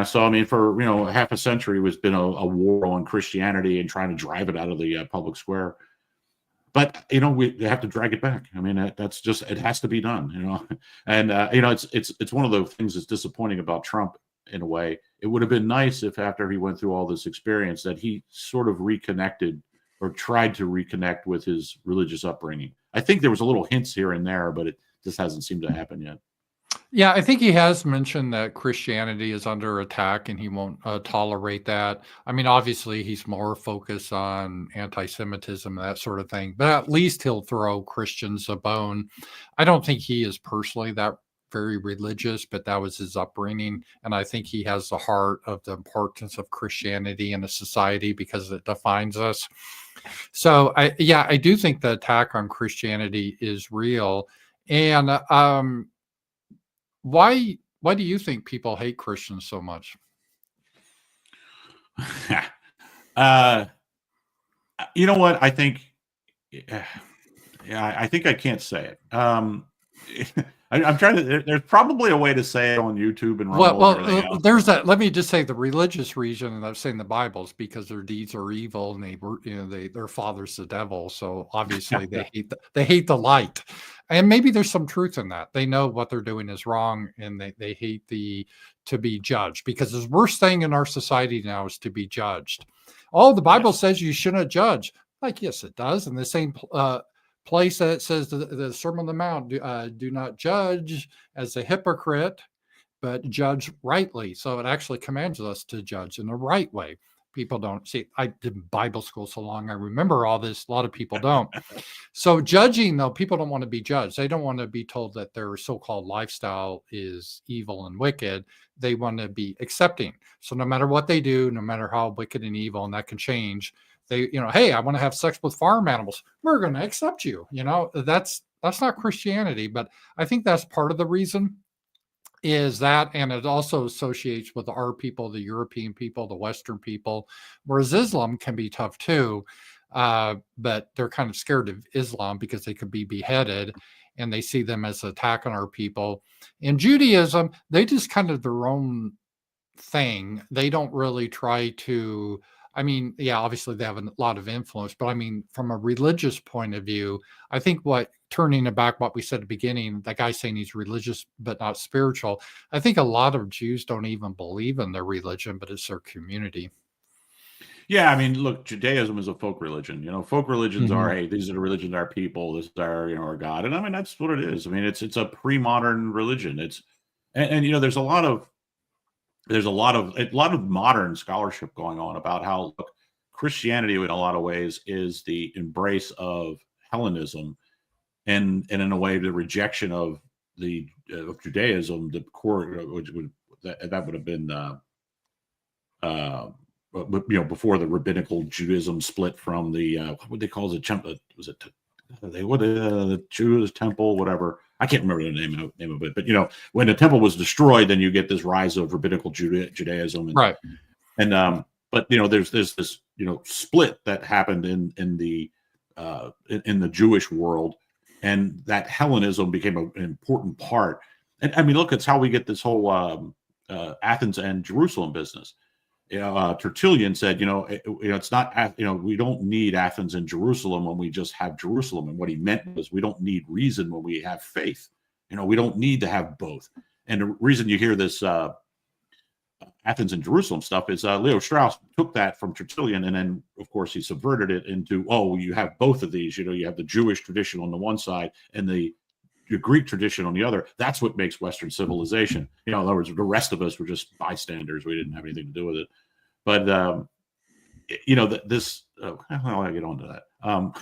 So I mean, for half a century, it's been a war on Christianity and trying to drive it out of the public square. But we have to drag it back. I mean, that's just, it has to be done. And it's one of the things that's disappointing about Trump in a way. It would have been nice if after he went through all this experience that he sort of reconnected or tried to reconnect with his religious upbringing. I think there was a little hints here and there, but it just hasn't seemed to happen yet. Yeah, I think he has mentioned that Christianity is under attack and he won't tolerate that. I mean, obviously, he's more focused on anti-Semitism and that sort of thing, but at least he'll throw Christians a bone. I don't think he is personally that very religious, but that was his upbringing. And I think he has the heart of the importance of Christianity in a society because it defines us. So, I do think the attack on Christianity is real. And why do you think people hate Christians so much? You know what? I think Yeah, I think I can't say it. I'm trying to. There's probably a way to say it on YouTube and Rumble and everything else. There's that. Let me just say the religious region, and I'm saying the Bibles because their deeds are evil, and their father's the devil. So obviously they hate the light, and maybe there's some truth in that. They know what they're doing is wrong, and they hate to be judged, because the worst thing in our society now is to be judged. Oh, the Bible says you shouldn't judge. Like, yes, it does. In the same place that it says the Sermon on the Mount, do not judge as a hypocrite, but judge rightly. So it actually commands us to judge in the right way. People don't see. I did Bible school so long, I remember all this. A lot of people don't. So judging, though, people don't want to be judged. They don't want to be told that their so-called lifestyle is evil and wicked. They want to be accepting. So no matter what they do, no matter how wicked and evil, and that can change, they, hey, I want to have sex with farm animals. We're going to accept you. That's not Christianity, but I think that's part of the reason is that, and it also associates with our people, the European people, the Western people, whereas Islam can be tough too, but they're kind of scared of Islam because they could be beheaded, and they see them as an attack on our people. In Judaism, they just kind of their own thing. They don't really try to, yeah, obviously they have a lot of influence, but from a religious point of view, I think turning it back, what we said at the beginning, that guy saying he's religious but not spiritual, I think a lot of Jews don't even believe in their religion, but it's their community. Yeah, look, Judaism is a folk religion. Folk religions are, hey, these are the religions of our people. This is our God, and that's what it is. It's a pre-modern religion. And there's a lot of modern scholarship going on about how, look, Christianity in a lot of ways is the embrace of Hellenism, and in a way the rejection of of Judaism, the core, which that would have been before the rabbinical Judaism split from the what would they call it? Was it the Jewish temple, whatever? I can't remember the name of it, but when the temple was destroyed, then you get this rise of rabbinical Judaism, right? And but there's this split that happened in the Jewish world, and that Hellenism became an important part. And look, it's how we get this whole Athens and Jerusalem business. Tertullian said, it's not, we don't need Athens and Jerusalem when we just have Jerusalem. And what he meant was we don't need reason when we have faith. We don't need to have both. And the reason you hear this Athens and Jerusalem stuff is Leo Strauss took that from Tertullian, and then, of course, he subverted it into, you have both of these. You have the Jewish tradition on the one side and the Greek tradition on the other. That's what makes Western civilization. In other words, the rest of us were just bystanders. We didn't have anything to do with it. But how do I get onto that? I'm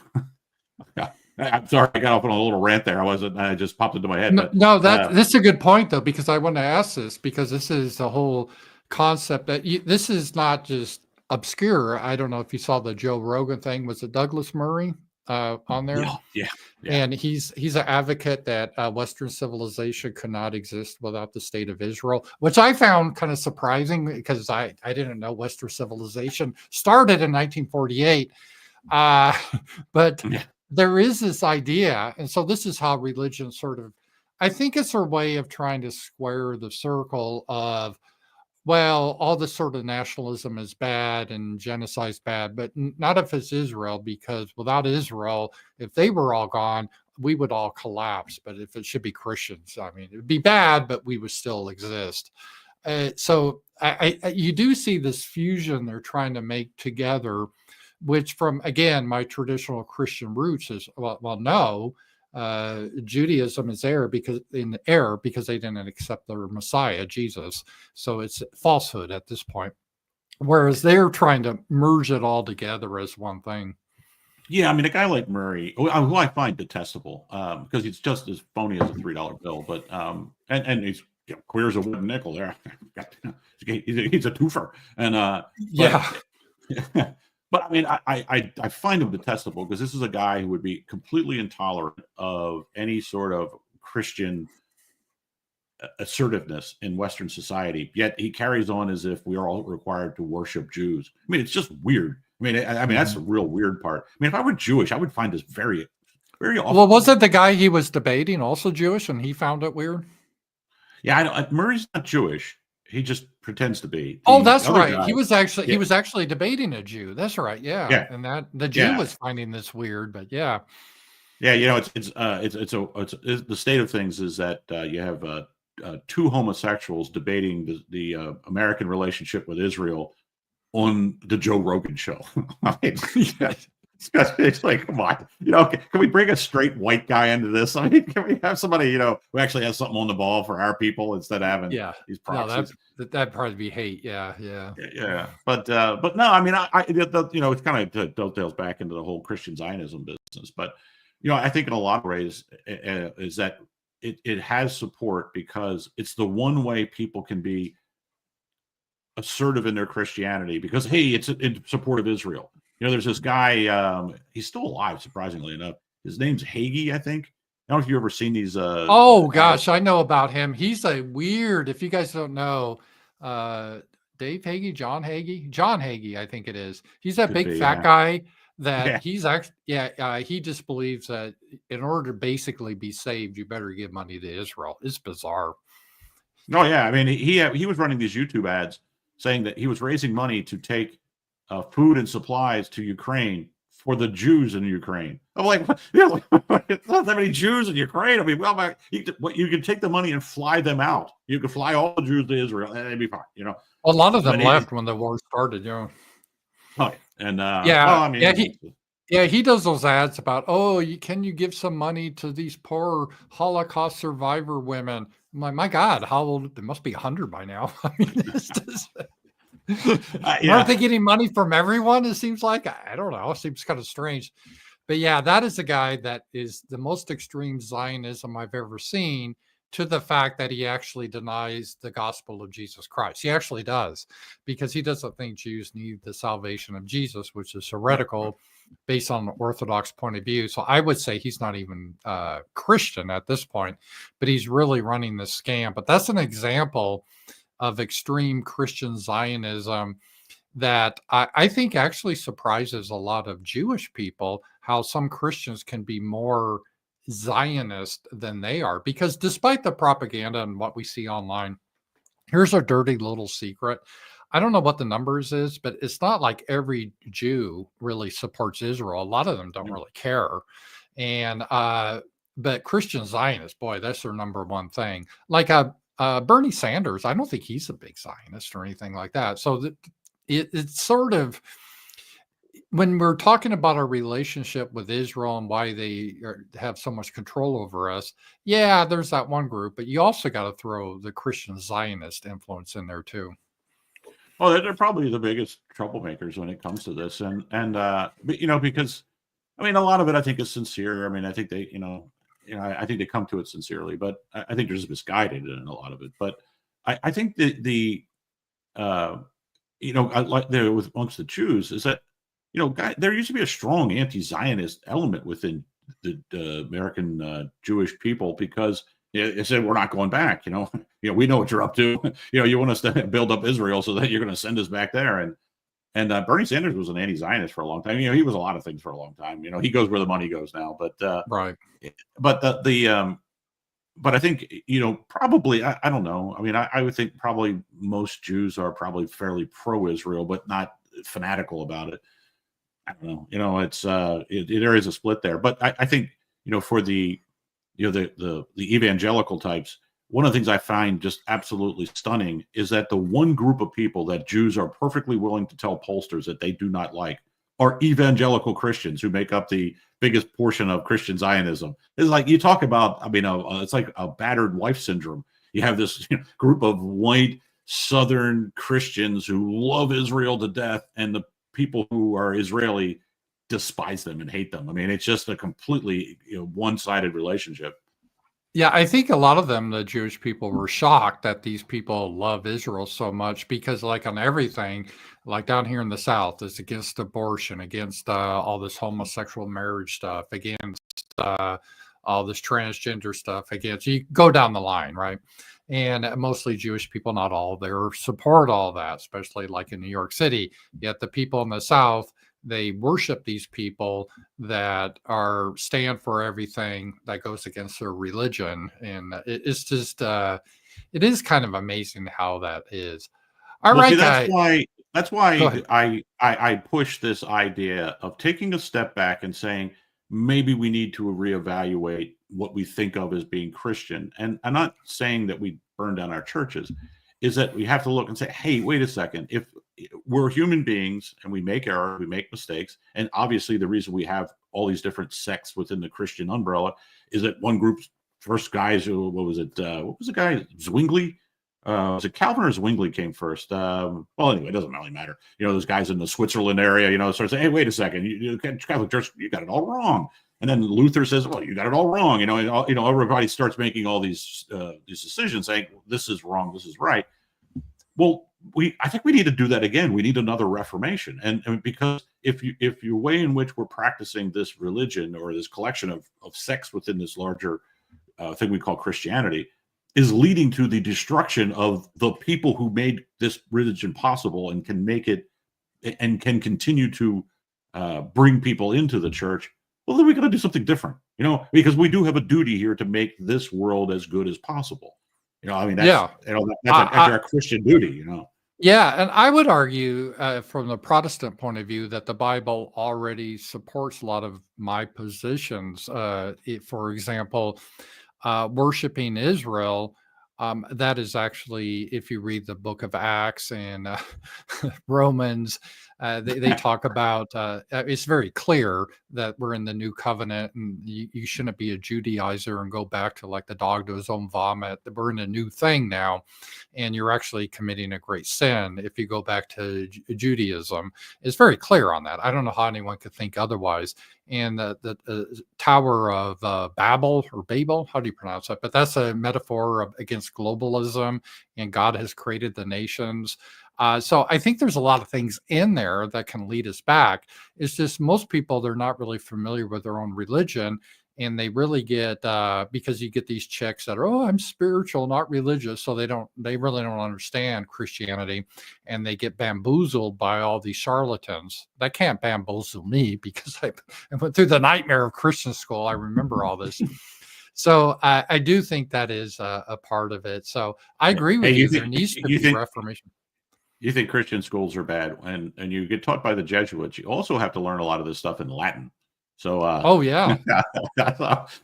sorry, I got off on a little rant there. I just popped into my head. That's a good point, though, because I want to ask this, because this is the whole concept that this is not just obscure. I don't know if you saw the Joe Rogan thing. Was it Douglas Murray on there? Yeah. And he's an advocate that Western civilization could not exist without the state of Israel, which I found kind of surprising, because I didn't know Western civilization started in 1948. But there is this idea, and so this is how religion I think it's her way of trying to square the circle of, well, all this sort of nationalism is bad and genocide is bad, but not if it's Israel, because without Israel, if they were all gone, we would all collapse. But if it should be Christians, it would be bad, but we would still exist. So you do see this fusion they're trying to make together, which, from, again, my traditional Christian roots is, no, Judaism is in error because they didn't accept their Messiah, Jesus. So it's falsehood at this point. Whereas they're trying to merge it all together as one thing. Yeah, a guy like Murray, who I find detestable, because he's just as phony as a $3 bill. But and he's queer as a wooden nickel there. He's a twofer, and yeah. But I find him detestable because this is a guy who would be completely intolerant of any sort of Christian assertiveness in Western society. Yet he carries on as if we are all required to worship Jews. It's just weird. That's the real weird part. If I were Jewish, I would find this very very often. Well, wasn't the guy he was debating also Jewish, and he found it weird? Yeah, Murray's not Jewish. He just pretends to be. Oh, The that's other right. guy, He was yeah, actually debating a Jew. That's right. Yeah, yeah, and that the Jew yeah, was finding this weird, but yeah. yeah. It's the state of things is that you have two homosexuals debating the American relationship with Israel on the Joe Rogan show. I mean, Yeah. it's like, come on, can we bring a straight white guy into this? I mean, can we have somebody, who actually has something on the ball for our people instead of having Yeah. these No, proxies? that'd probably be hate. Yeah, yeah. Yeah, but no, I mean, it kind of dovetails back into the whole Christian Zionism business. But I think in a lot of ways is that it has support because it's the one way people can be assertive in their Christianity because, hey, it's in support of Israel. There's this guy, he's still alive, surprisingly enough. His name's Hagee, I think. I don't know if you've ever seen these. Oh gosh, I know about him. He's a weird. If you guys don't know, Dave Hagee, John Hagee, I think it is. He's that Could big be, fat yeah. guy that Yeah. he's actually. Yeah, he just believes that in order to basically be saved, you better give money to Israel. It's bizarre. No, yeah. I mean, he was running these YouTube ads saying that he was raising money to take food and supplies to Ukraine for the Jews in Ukraine. I'm like, it's not that many Jews in Ukraine. I mean, well, you can take the money and fly them out. You can fly all the Jews to Israel, and they'd be fine. A lot of them But left when the war started. oh, and Yeah, I mean, yeah. He does those ads about, can you give some money to these poor Holocaust survivor women? I'm like, my God, how old? They must be 100 by now. I mean, aren't they getting money from everyone? It seems like, I don't know. It seems kind of strange. But yeah, that is a guy that is the most extreme Zionism I've ever seen, to the fact that he actually denies the gospel of Jesus Christ. He actually does, because he doesn't think Jews need the salvation of Jesus, which is heretical based on the Orthodox point of view. So I would say he's not even Christian at this point, but he's really running this scam. But that's an example of extreme Christian Zionism that I think actually surprises a lot of Jewish people, how some Christians can be more Zionist than they are. Because despite the propaganda and what we see online, here's a dirty little secret. I don't know what the numbers is, but it's not like every Jew really supports Israel. A lot of them don't really care. And but Christian Zionists, boy, that's their number one thing. Like Bernie Sanders, I don't think he's a big Zionist or anything like that. So it's sort of, when we're talking about our relationship with Israel and why they have so much control over us, yeah, there's that one group, but you also got to throw the Christian Zionist influence in there too. Well, they're probably the biggest troublemakers when it comes to this, and because I mean, a lot of it I think is sincere. I mean, I think they, I think they come to it sincerely, but I think there's misguided in a lot of it. But I think like there with amongst the Jews is that there used to be a strong anti-Zionist element within the American Jewish people because they said we're not going back. We know what you're up to. You want us to build up Israel so that you're going to send us back there. And Bernie Sanders was an anti-Zionist for a long time. He was a lot of things for a long time. He goes where the money goes now. But right. But but I think probably I don't know. I mean, I would think probably most Jews are probably fairly pro-Israel, but not fanatical about it. I don't know. It's there is a split there, but I think for the the evangelical types, one of the things I find just absolutely stunning is that the one group of people that Jews are perfectly willing to tell pollsters that they do not like are evangelical Christians who make up the biggest portion of Christian Zionism. It's like you talk about, I mean, it's like a battered wife syndrome. You have this group of white Southern Christians who love Israel to death, and the people who are Israeli despise them and hate them. I mean, it's just a completely one-sided relationship. Yeah, I think a lot of them, the Jewish people, were shocked that these people love Israel so much because, like, on everything, like down here in the South, it's against abortion, against all this homosexual marriage stuff, against all this transgender stuff, against, you go down the line, right? And mostly Jewish people, not all, they support all that, especially like in New York City. Yet the people in the South they worship these people that stand for everything that goes against their religion. And it's just, it is kind of amazing how that is. All Well, right, see, guys. that's Go why ahead. I push this idea of taking a step back and saying maybe we need to reevaluate what we think of as being Christian. And I'm not saying that we burn down our churches, is that we have to look and say, hey, wait a second. If we're human beings and we make errors, we make mistakes, and obviously the reason we have all these different sects within the Christian umbrella is that one group's first guys who, what was the guy, Zwingli? Was it Calvin or Zwingli came first? Well, anyway, it doesn't really matter. Those guys in the Switzerland area, sort of say, hey, wait a second, Catholic Church, you got it all wrong. And then Luther says, well, you got it all wrong. Everybody starts making all these decisions saying, this is wrong, this is right. Well, I think we need to do that again. We need another Reformation. And because if your way in which we're practicing this religion or this collection of sects within this larger thing we call Christianity is leading to the destruction of the people who made this religion possible and can make it and can continue to bring people into the church, well, then we got to do something different, because we do have a duty here to make this world as good as possible. That's our Christian duty, Yeah, and I would argue from the Protestant point of view that the Bible already supports a lot of my positions. For example, worshiping Israel, that is actually, if you read the book of Acts and Romans, they talk about, it's very clear that we're in the new covenant and you shouldn't be a Judaizer and go back to like the dog to his own vomit. We're in a new thing now, and you're actually committing a great sin if you go back to Judaism. It's very clear on that. I don't know how anyone could think otherwise. And the Tower of Babel or Babel, how do you pronounce that? But that's a metaphor against globalism, and God has created the nations. So I think there's a lot of things in there that can lead us back. It's just most people, they're not really familiar with their own religion. And they really get, because you get these chicks that are, oh, I'm spiritual, not religious. So they really don't understand Christianity, and they get bamboozled by all these charlatans. That can't bamboozle me because I went through the nightmare of Christian school. I remember all this. So I do think that is a part of it. So I agree with you. There needs to be reformation. You think Christian schools are bad, and you get taught by the Jesuits. You also have to learn a lot of this stuff in Latin. So, oh yeah.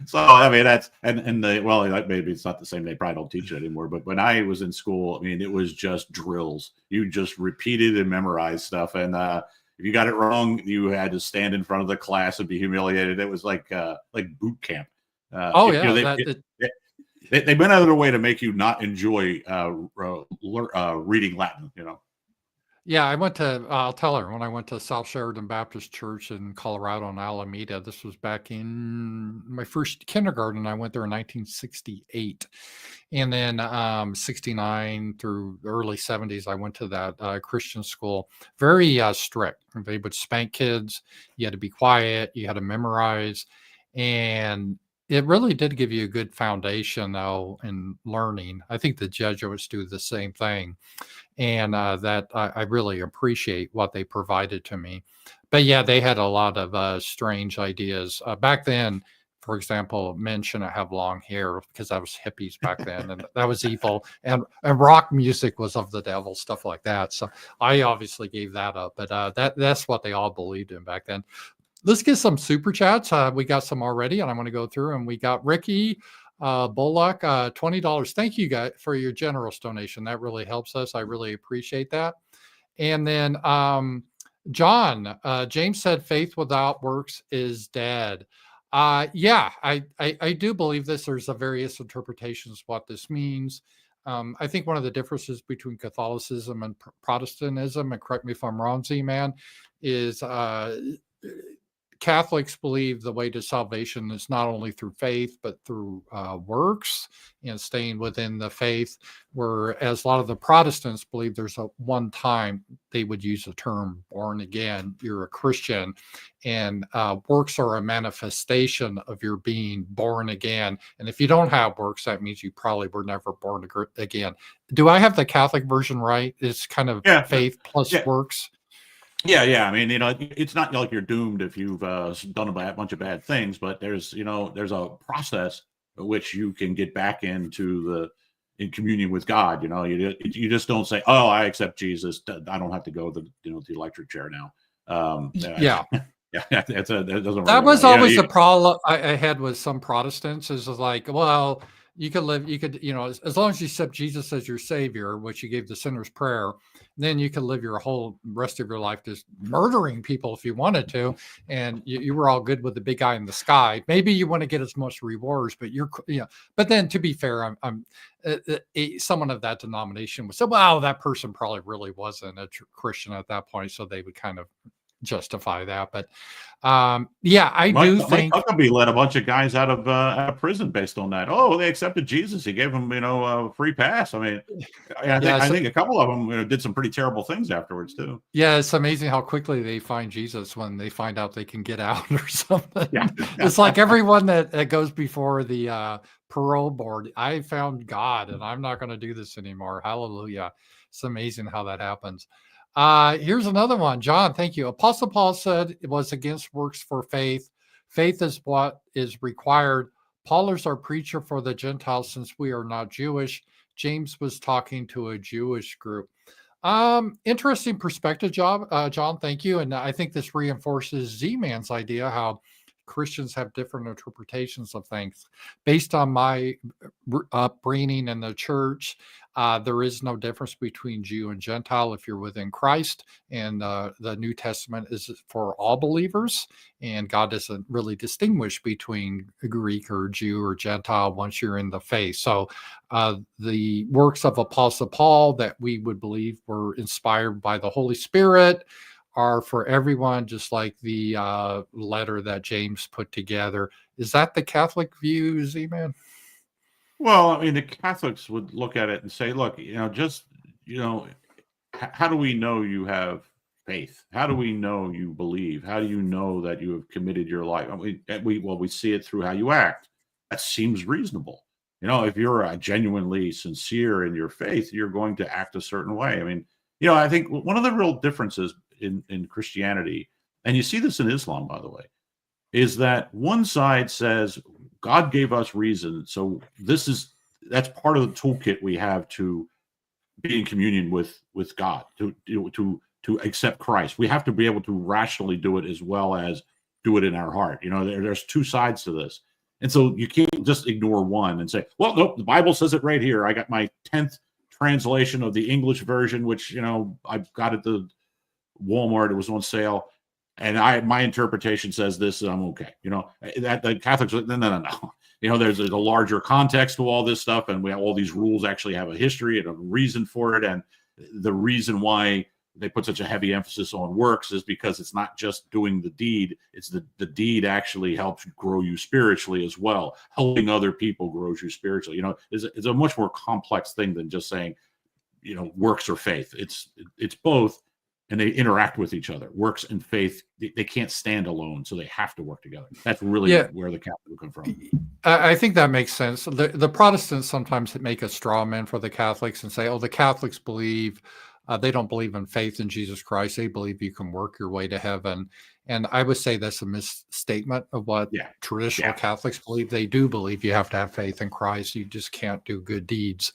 So I mean, that's maybe it's not the same. They probably don't teach it anymore. But when I was in school, I mean, it was just drills. You just repeated and memorized stuff, and if you got it wrong, you had to stand in front of the class and be humiliated. It was like boot camp. They went out of their way to make you not enjoy reading Latin. Yeah, I'll tell her, when I went to South Sheridan Baptist Church in Colorado in Alameda, this was back in my first kindergarten. I went there in 1968. And then 69 through the early 70s, I went to that Christian school. Very strict. They would spank kids. You had to be quiet. You had to memorize. And it really did give you a good foundation, though, in learning. I think the Jesuits do the same thing. And that I really appreciate what they provided to me. But yeah, they had a lot of strange ideas. Back then, for example, men shouldn't have long hair because that was hippies back then, and that was evil. And rock music was of the devil, stuff like that. So I obviously gave that up. But that's what they all believed in back then. Let's get some super chats. We got some already, and I'm going to go through. And we got Ricky Bullock, $20. Thank you guys for your generous donation. That really helps us. I really appreciate that. And then John, James said faith without works is dead. Yeah, I do believe this. There's a various interpretations of what this means. I think one of the differences between Catholicism and Protestantism, and correct me if I'm wrong, Z-Man, is Catholics believe the way to salvation is not only through faith, but through works and staying within the faith, whereas a lot of the Protestants believe there's a one time they would use the term born again. You're a Christian, and works are a manifestation of your being born again. And if you don't have works, that means you probably were never born again. Do I have the Catholic version right? It's kind of faith plus works. Yeah. I mean, it's not like you're doomed if you've done a bunch of bad things, but there's a process at which you can get back in communion with God. You just don't say, "Oh, I accept Jesus. I don't have to go to the electric chair now." Yeah. Yeah, that doesn't work That that was way. always the problem I had with some Protestants is like, well, you could, as long as you accept Jesus as your savior, which you gave the sinner's prayer, then you can live your whole rest of your life just murdering people if you wanted to. And you were all good with the big guy in the sky. Maybe you want to get as much rewards, but but then to be fair, someone of that denomination would say, well, that person probably really wasn't a Christian at that point. So they would kind of justify that. But yeah, I do Mike think Huckabee let a bunch of guys out of prison based on that. Oh, they accepted Jesus. He gave them, a free pass. I mean, I think a couple of them did some pretty terrible things afterwards too. yeah, it's amazing how quickly they find Jesus when they find out they can get out or something. Yeah. It's like everyone that goes before the parole board. I found God, and I'm not going to do this anymore. Hallelujah! It's amazing how that happens. Here's another one. John, thank you. Apostle Paul said it was against works for faith. Faith is what is required. Paul is our preacher for the Gentiles since we are not Jewish. James was talking to a Jewish group. Interesting perspective, John. Thank you. And I think this reinforces Z-Man's idea how Christians have different interpretations of things. Based on my upbringing in the church, there is no difference between Jew and Gentile if you're within Christ. And the New Testament is for all believers. And God doesn't really distinguish between Greek or Jew or Gentile once you're in the faith. So the works of Apostle Paul that we would believe were inspired by the Holy Spirit are for everyone, just like the letter that James put together. Is that the Catholic view, Z-Man? Well, I mean, the Catholics would look at it and say, look, how do we know you have faith? How do we know you believe? How do you know that you have committed your life? We see it through how you act. That seems reasonable. If you're genuinely sincere in your faith, you're going to act a certain way. I mean, I think one of the real differences in Christianity, and you see this in Islam, by the way, is that one side says God gave us reason, so that's part of the toolkit we have to be in communion with God, to accept Christ. We have to be able to rationally do it as well as do it in our heart. There's two sides to this, and so you can't just ignore one and say, well, nope, the Bible says it right here. I got my 10th translation of the English version, which I got at the Walmart. It was on sale, and my interpretation says this, and I'm okay. That the Catholics, no. There's a larger context to all this stuff, and all these rules actually have a history and a reason for it. And the reason why they put such a heavy emphasis on works is because it's not just doing the deed; it's the deed actually helps grow you spiritually as well. Helping other people grows you spiritually. It's a much more complex thing than just saying, works or faith. It's both. And they interact with each other. Works and faith, they can't stand alone, so they have to work together. That's really where the Catholic come from. I think that makes sense. The Protestants sometimes make a straw man for the Catholics and say, oh, the Catholics believe, they don't believe in faith in Jesus Christ. They believe you can work your way to heaven. And I would say that's a misstatement of what traditional Catholics believe. They do believe you have to have faith in Christ. You just can't do good deeds.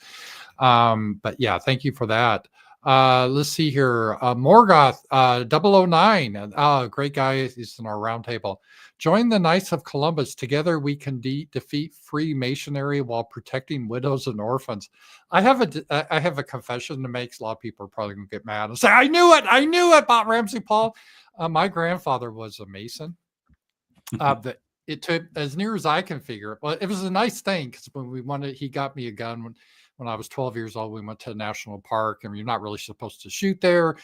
But yeah, thank you for that. Let's see here. Morgoth 009. Great guy. He's in our roundtable. Join the Knights of Columbus. Together we can defeat Freemasonry while protecting widows and orphans. I have a confession to make. A lot of people are probably going to get mad and say, I knew it about Ramsey Paul. My grandfather was a Mason. But it took, as near as I can figure it, well, it was a nice thing because when he got me a gun when I was 12 years old. We went to a national park, and you're not really supposed to shoot there,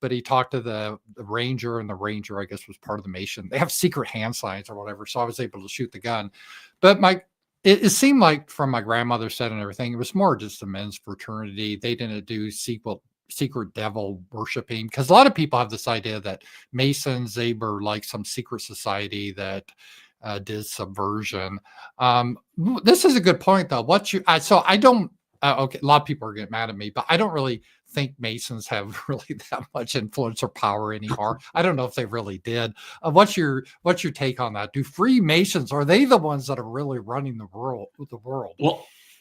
but he talked to the ranger, and the ranger, I guess, was part of the Mason. They have secret hand signs or whatever, so I was able to shoot the gun. But it seemed like, from my grandmother's side and everything, it was more just a men's fraternity. They didn't do secret devil worshiping, because a lot of people have this idea that Masons, they were like some secret society that did subversion. This is a good point, though. So I don't. Okay, a lot of people are getting mad at me, but I don't really think Masons have really that much influence or power anymore. I don't know if they really did. What's your take on that? Do Freemasons, are they the ones that are really running the world?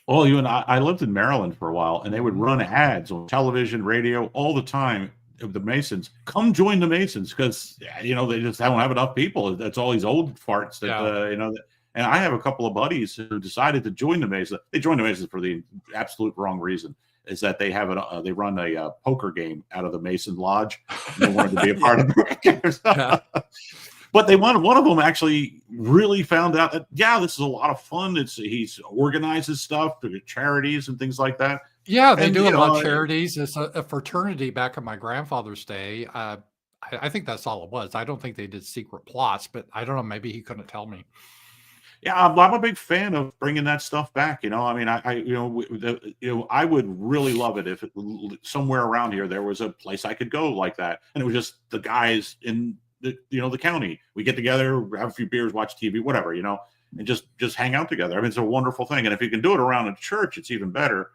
Well, you and I lived in Maryland for a while, and they would run ads on television, radio, all the time of the Masons. Come join the Masons, because they just don't have enough people. That's all these old farts that And I have a couple of buddies who decided to join the Masons. They joined the Masons for the absolute wrong reason. Is that they have they run a poker game out of the Mason Lodge. And they wanted to be a part of it. But one of them actually really found out that, this is a lot of fun. He's organizes stuff to charities and things like that. Yeah, they do a lot of charities. It's a fraternity back in my grandfather's day. I think that's all it was. I don't think they did secret plots, but I don't know. Maybe he couldn't tell me. Yeah, I'm a big fan of bringing that stuff back. I mean, I would really love it if somewhere around here there was a place I could go like that, and it was just the guys in the county. We get together, have a few beers, watch TV, whatever, and just hang out together. I mean, it's a wonderful thing. And if you can do it around a church, it's even better.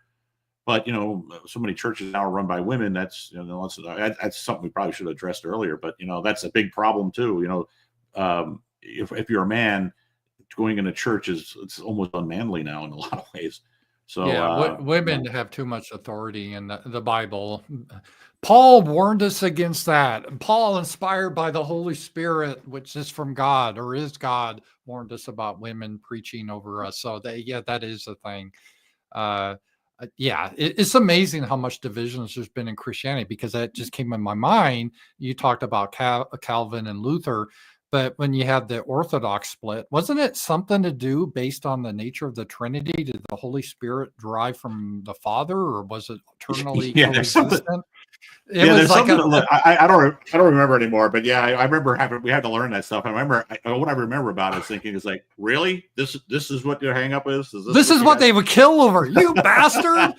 But so many churches now are run by women. That's that's something we probably should have addressed earlier. But that's a big problem too. If you're a man, going in a church it's almost unmanly now in a lot of ways. So women have too much authority in the Bible. Paul warned us against that. Paul, inspired by the Holy Spirit, which is from God or is God, warned us about women preaching over us. So that is a thing. It's amazing how much divisions there's been in Christianity, because that just came in my mind. You talked about Calvin and Luther, but when you had the Orthodox split, wasn't it something to do based on the nature of the Trinity? Did the Holy Spirit derive from the Father, or was it eternally coexistent? There's something. I don't remember anymore, but I remember we had to learn that stuff. I remember what I remember about it is thinking is like, really, this is what your hang up is. This is what they would kill over, you bastard.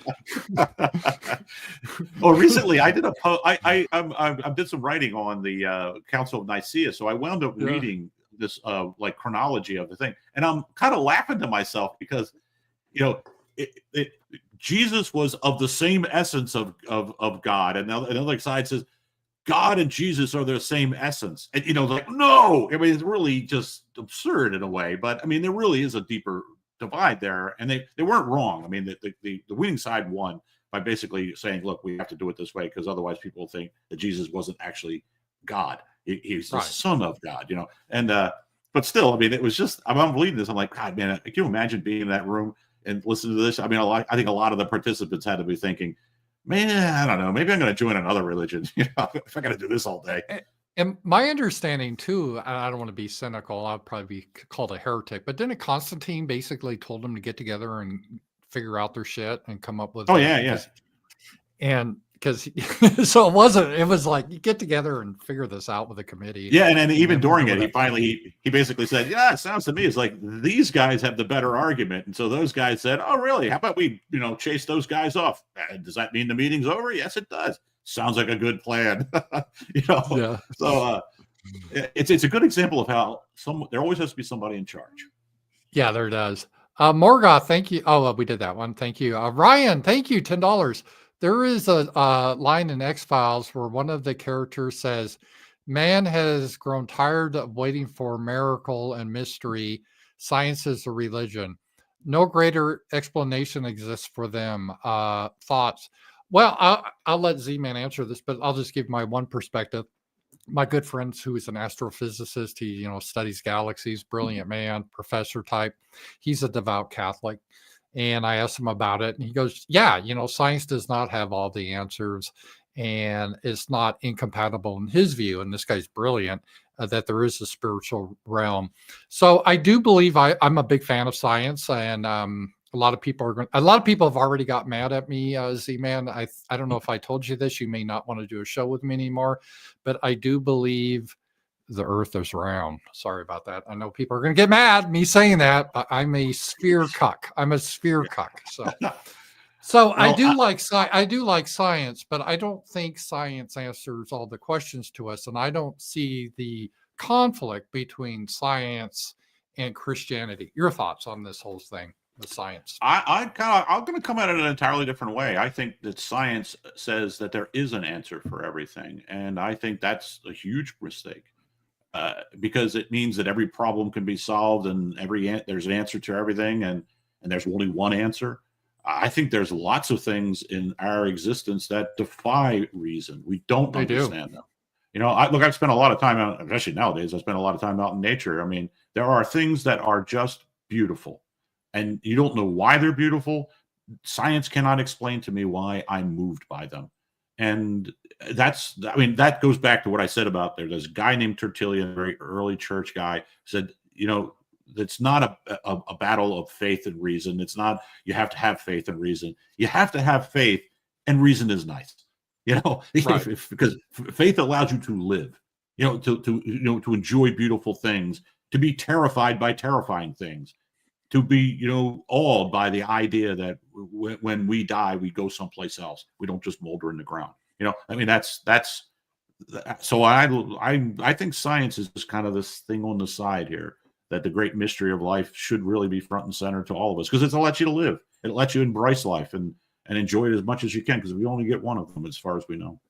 Well, recently I did I did some writing on the Council of Nicaea, so I wound up reading this chronology of the thing, and I'm kind of laughing to myself because Jesus was of the same essence of God, and another side says God and Jesus are the same essence, and no, I mean, it's really just absurd in a way, but I mean there really is a deeper divide there, and they weren't wrong. I mean the winning side won by basically saying, look, we have to do it this way because otherwise people think that Jesus wasn't actually God. He's the son of God, and but still, I mean, it was just, I'm believing this. I'm like, God, man, can you imagine being in that room and listening to this? I mean, I think a lot of the participants had to be thinking, man, I don't know, maybe I'm going to join another religion, if I got to do this all day. And my understanding too, I don't want to be cynical, I'll probably be called a heretic, but didn't Constantine basically told them to get together and figure out their shit and come up with and because so it was like, you get together and figure this out with a committee. And then even during it, he basically said, it sounds to me it's like these guys have the better argument, and so those guys said, oh really, how about we chase those guys off? Does that mean the meeting's over? Yes, it does. Sounds like a good plan. So it's a good example of how there always has to be somebody in charge. Yeah, there does. Morgoth, thank you. Oh, we did that one. Thank you. Ryan, thank you. $10. There is a line in X-Files where one of the characters says, man has grown tired of waiting for miracle and mystery. Science is a religion. No greater explanation exists for them. Thoughts? Well, I'll let Z-Man answer this, but I'll just give my one perspective. My good friend, who is an astrophysicist, he studies galaxies, brilliant man, professor type. He's a devout Catholic. And I asked him about it, and he goes, science does not have all the answers, and it's not incompatible in his view. And this guy's brilliant, that there is a spiritual realm. So I do believe I'm a big fan of science, and a lot of people have already got mad at me, Z-Man. I don't know if I told you this. You may not want to do a show with me anymore, but I do believe the earth is round. Sorry about that. I know people are going to get mad at me saying that, but I'm a sphere cuck. So I do like science, but I don't think science answers all the questions to us. And I don't see the conflict between science and Christianity. Your thoughts on this whole thing? with science? I'm going to come at it an entirely different way. I think that science says that there is an answer for everything, and I think that's a huge mistake. Because it means that every problem can be solved and there's an answer to everything, and there's only one answer. I think there's lots of things in our existence that defy reason. We don't understand them. I've spent a lot of time out, especially nowadays, I spend a lot of time out in nature. I mean, there are things that are just beautiful, and you don't know why they're beautiful. Science cannot explain to me why I'm moved by them. And that goes back to what I said about there's a guy named Tertullian, a very early church guy, said, it's not a battle of faith and reason. It's not, you have to have faith and reason. You have to have faith, and reason is nice, right. Because faith allows you to live, to enjoy beautiful things, to be terrified by terrifying things, to be, awed by the idea that when we die, we go someplace else. We don't just molder in the ground. That's so I think science is just kind of this thing on the side here, that the great mystery of life should really be front and center to all of us, because it'll let you to live. It'll let you embrace life and enjoy it as much as you can, because we only get one of them as far as we know.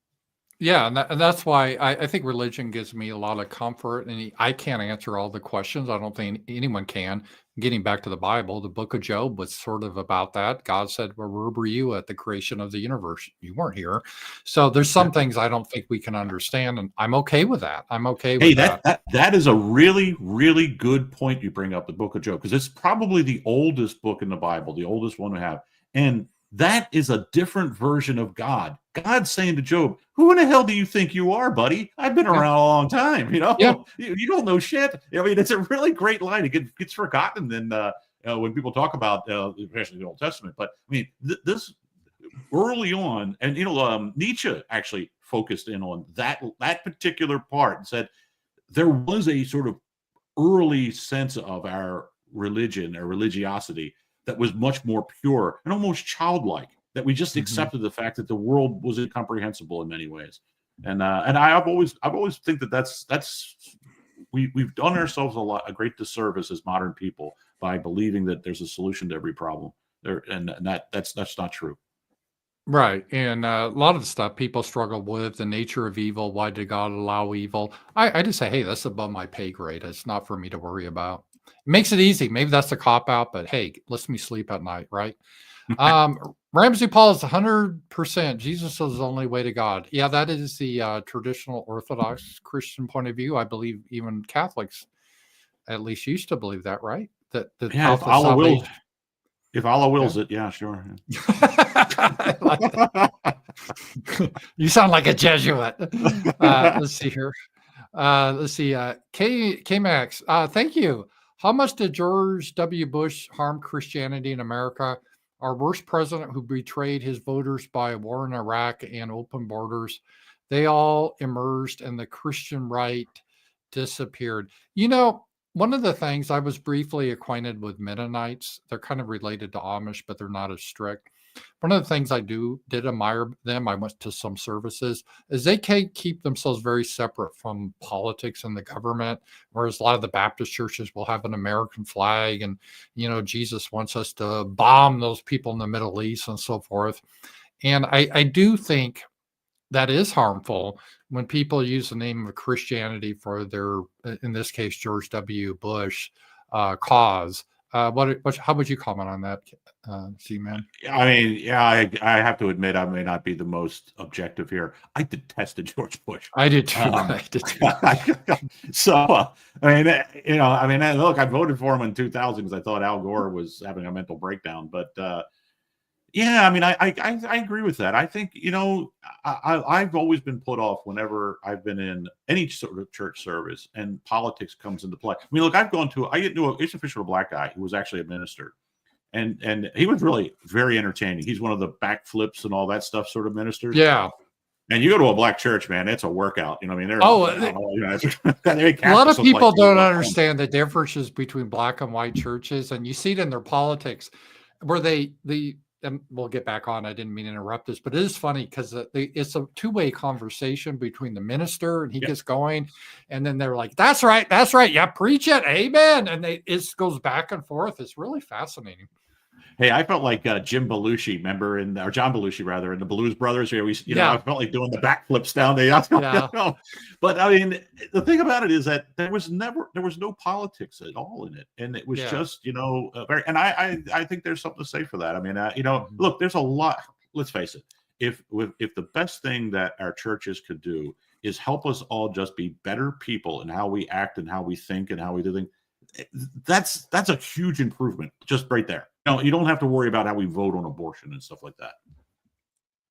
Yeah, and that's why I think religion gives me a lot of comfort, and I can't answer all the questions. I don't think anyone can. Getting back to the Bible, the book of Job was sort of about that. God said, well, where were you at the creation of the universe? You weren't here. So there's some things I don't think we can understand, and I'm okay with that. I'm okay with that. That is a really, really good point you bring up, the book of Job, because it's probably the oldest book in the Bible, the oldest one we have. And that is a different version of God. God's saying to Job, who in the hell do you think you are, buddy? I've been around a long time. You don't know shit. I mean, it's a really great line. It gets forgotten when people talk about, especially the Old Testament. But I mean, this early on, and Nietzsche actually focused in on that particular part and said there was a sort of early sense of our religion or religiosity that was much more pure and almost childlike, that we just accepted the fact that the world was incomprehensible in many ways. And I've always think that's we've done ourselves a great disservice as modern people by believing that there's a solution to every problem there, and that's not true. Right. And a lot of the stuff people struggle with, the nature of evil. Why did God allow evil? I just say, hey, that's above my pay grade. It's not for me to worry about. It makes it easy. Maybe that's a cop out, but hey, lets me sleep at night, right? Ramsey Paul is 100%. Jesus is the only way to God. Yeah, that is the traditional Orthodox Christian point of view. I believe even Catholics at least used to believe that, right? That if Allah wills it, yeah, sure. You sound like a Jesuit. Let's see here. K-Max, thank you. How much did George W. Bush harm Christianity in America? Our worst president, who betrayed his voters by a war in Iraq and open borders, they all emerged and the Christian right disappeared. One of the things, I was briefly acquainted with Mennonites. They're kind of related to Amish, but they're not as strict. One of the things I did admire them, I went to some services, is they can keep themselves very separate from politics and the government, whereas a lot of the Baptist churches will have an American flag and, Jesus wants us to bomb those people in the Middle East and so forth. And I do think that is harmful when people use the name of Christianity for their, in this case, George W. Bush cause. How would you comment on that, ZMAN? I mean, yeah, I have to admit I may not be the most objective here. I detested George Bush. I did too. So, look, I voted for him in 2000 because I thought Al Gore was having a mental breakdown. But yeah, I mean, I agree with that. I think, I've always been put off whenever I've been in any sort of church service and politics comes into play. I mean, look, I knew a official black guy who was actually a minister, and he was really very entertaining. He's one of the backflips and all that stuff sort of ministers. Yeah. And you go to a black church, man, it's a workout. A lot of people don't understand the differences between black and white churches, and you see it in their politics where and we'll get back on. I didn't mean to interrupt this, but it is funny because it's a two-way conversation between the minister and he gets going, and then they're like, "That's right, yeah, preach it, amen," and it goes back and forth. It's really fascinating. Hey, I felt like Jim Belushi, remember, or John Belushi rather, in the Blues Brothers. Where I felt like doing the backflips down there. Yeah. But I mean, the thing about it is that there was no politics at all in it, and it was just very. And I think there's something to say for that. I mean, look, there's a lot. Let's face it. If the best thing that our churches could do is help us all just be better people in how we act and how we think and how we do things, that's a huge improvement just right there. You don't have to worry about how we vote on abortion and stuff like that.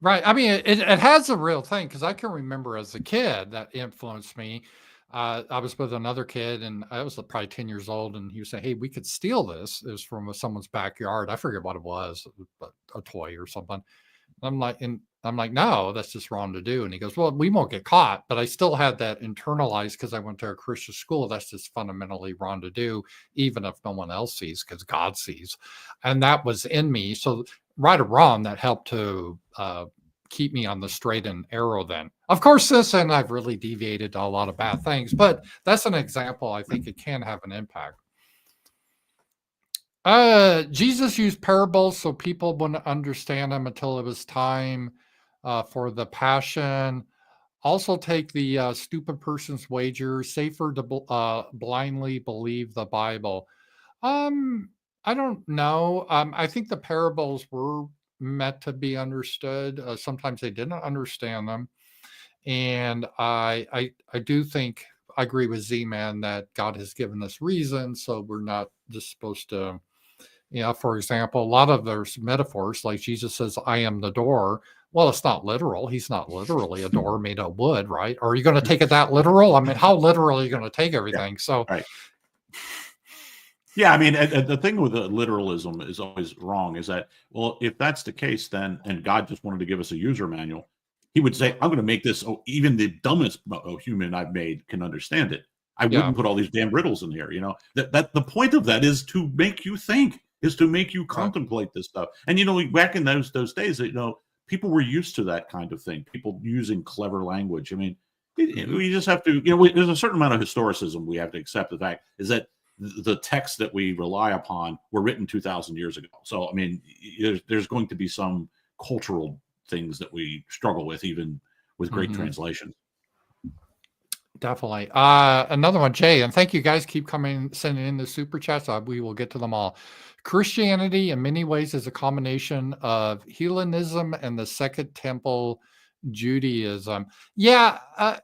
Right. I mean, it has a real thing, because I can remember as a kid that influenced me. I was with another kid, and I was probably 10 years old, and he was saying, "Hey, we could steal this." It was from someone's backyard. I forget what it was, a toy or something. I'm like, no, that's just wrong to do. And he goes, well, we won't get caught. But I still had that internalized because I went to a Christian school. That's just fundamentally wrong to do, even if no one else sees, because God sees. And that was in me. So right or wrong, that helped to keep me on the straight and narrow then. Of course, since then, I've really deviated to a lot of bad things. But that's an example. I think it can have an impact. Jesus used parables so people wouldn't understand them until it was time for the passion. Also take the stupid person's wager. Safer to blindly believe the Bible. I don't know. I think the parables were meant to be understood. Sometimes they didn't understand them. And I do think I agree with Z-Man that God has given us reason, so we're not just supposed to, for example, a lot of there's metaphors like Jesus says, "I am the door." Well, it's not literal. He's not literally a door made of wood, right? Or are you going to take it that literal? I mean, how literal are you going to take everything? So, right. Yeah, I mean, the thing with the literalism is always wrong, is that, well, if that's the case, then, and God just wanted to give us a user manual, he would say, I'm going to make this, even the dumbest human I've made can understand it. I wouldn't put all these damn riddles in here. That the point of that is to make you think, is to make you contemplate this stuff. And, back in those days, people were used to that kind of thing, people using clever language. I mean, we just have to, there's a certain amount of historicism we have to accept. The fact is that the texts that we rely upon were written 2,000 years ago. So, I mean, there's going to be some cultural things that we struggle with, even with great translation. Definitely. Another one, Jay, and thank you guys. Keep sending in the super chats. We will get to them all. Christianity, in many ways, is a combination of Hellenism and the Second Temple Judaism. Yeah,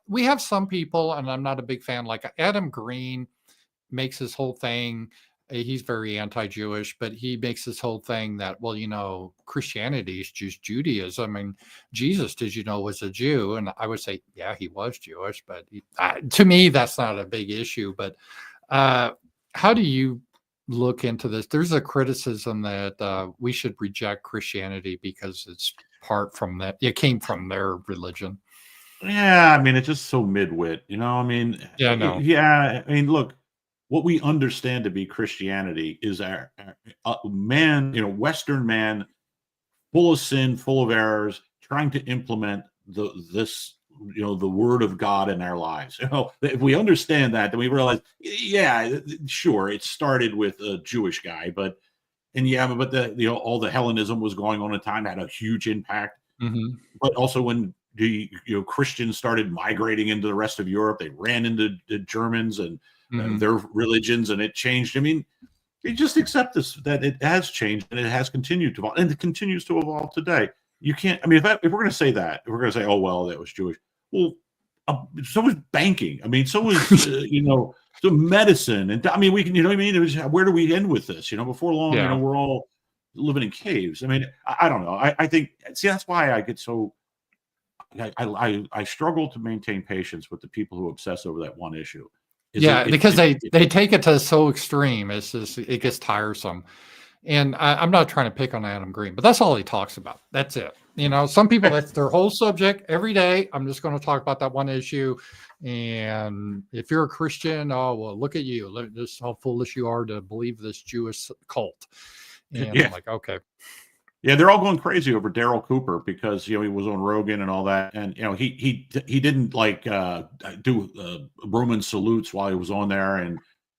we have some people, and I'm not a big fan, like Adam Green makes his whole thing. He's very anti-Jewish, but he makes this whole thing that, well, Christianity is just Judaism. And Jesus, did was a Jew? And I would say, yeah, he was Jewish, but to me, that's not a big issue. But how do you look into this? There's a criticism that we should reject Christianity because it's from that. It came from their religion. Yeah, I mean, it's just so midwit, I mean, I mean, look, what we understand to be Christianity is our man, Western man, full of sin, full of errors, trying to implement the word of God in our lives. If we understand that, then we realize, yeah, sure, it started with a Jewish guy, but all the Hellenism was going on at the time, had a huge impact. But also when the Christians started migrating into the rest of Europe, they ran into the Germans and their religions, and it changed. I mean, you just accept this, that it has changed and it has continued to evolve, and it continues to evolve today. You can't. I mean, if we're going to say that, if we're going to say, oh well, that was Jewish. Well, so was banking. I mean, so was so medicine, and I mean, we can. I mean, where do we end with this? Before long, we're all living in caves. I mean, I don't know. I think that's why I get so. I struggle to maintain patience with the people who obsess over that one issue. Because they take it to so extreme. It's just, it gets tiresome. And I'm not trying to pick on Adam Green, but that's all he talks about. That's it. Some people, that's their whole subject every day. I'm just going to talk about that one issue. And if you're a Christian, oh, well, look at you. Look just how foolish you are to believe this Jewish cult. And I'm like, okay. Yeah, they're all going crazy over Daryl Cooper because he was on Rogan and all that, and he didn't do Roman salutes while he was on there, and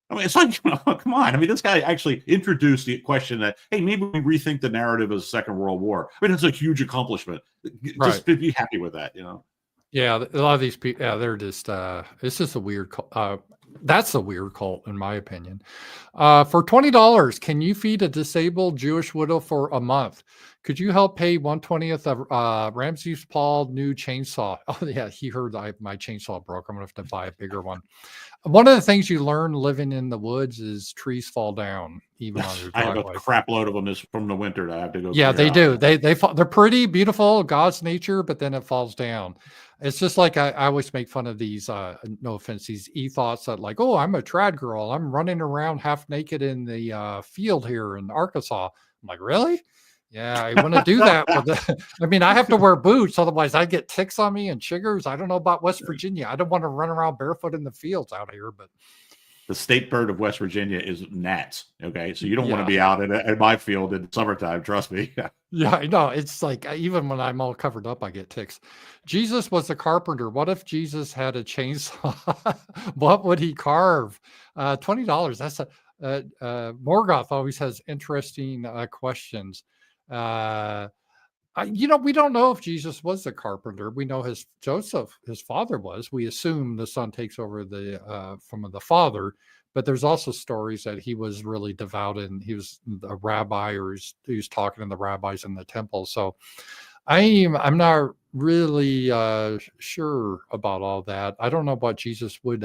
I mean, it's like, come on. I mean, this guy actually introduced the question that, hey, maybe we rethink the narrative of the Second World War. I mean, it's a huge accomplishment. Just be happy with that, Yeah, a lot of these people, yeah, they're just, it's just a weird, that's a weird cult, in my opinion. For $20, can you feed a disabled Jewish widow for a month? Could you help pay 1/20th of Ramsey's Paul new chainsaw? Oh, yeah, he heard my chainsaw broke. I'm going to have to buy a bigger one. One of the things you learn living in the woods is trees fall down, even on your I have a driveway. crap load of them from the winter that I have to go. Yeah, they do. They're pretty beautiful, God's nature, but then it falls down. It's just like I always make fun of these, no offense, these ethos that like, oh, I'm a trad girl. I'm running around half naked in the field here in Arkansas. I'm like, really? Yeah, I want to do that. I mean, I have to wear boots, otherwise I get ticks on me and chiggers. I don't know about West Virginia. I don't want to run around barefoot in the fields out here, but the state bird of West Virginia is gnats. Okay, so you don't want to be out in my field in summertime. Trust me. Yeah, I know. It's like even when I'm all covered up, I get ticks. Jesus was a carpenter. What if Jesus had a chainsaw? What would he carve? $20. That's Morgoth always has interesting questions. We don't know if Jesus was a carpenter. We know Joseph, his father was. We assume the son takes over from the father, but there's also stories that he was really devout and he was a rabbi, or he was talking to the rabbis in the temple. So I'm not really sure about all that. I don't know what Jesus would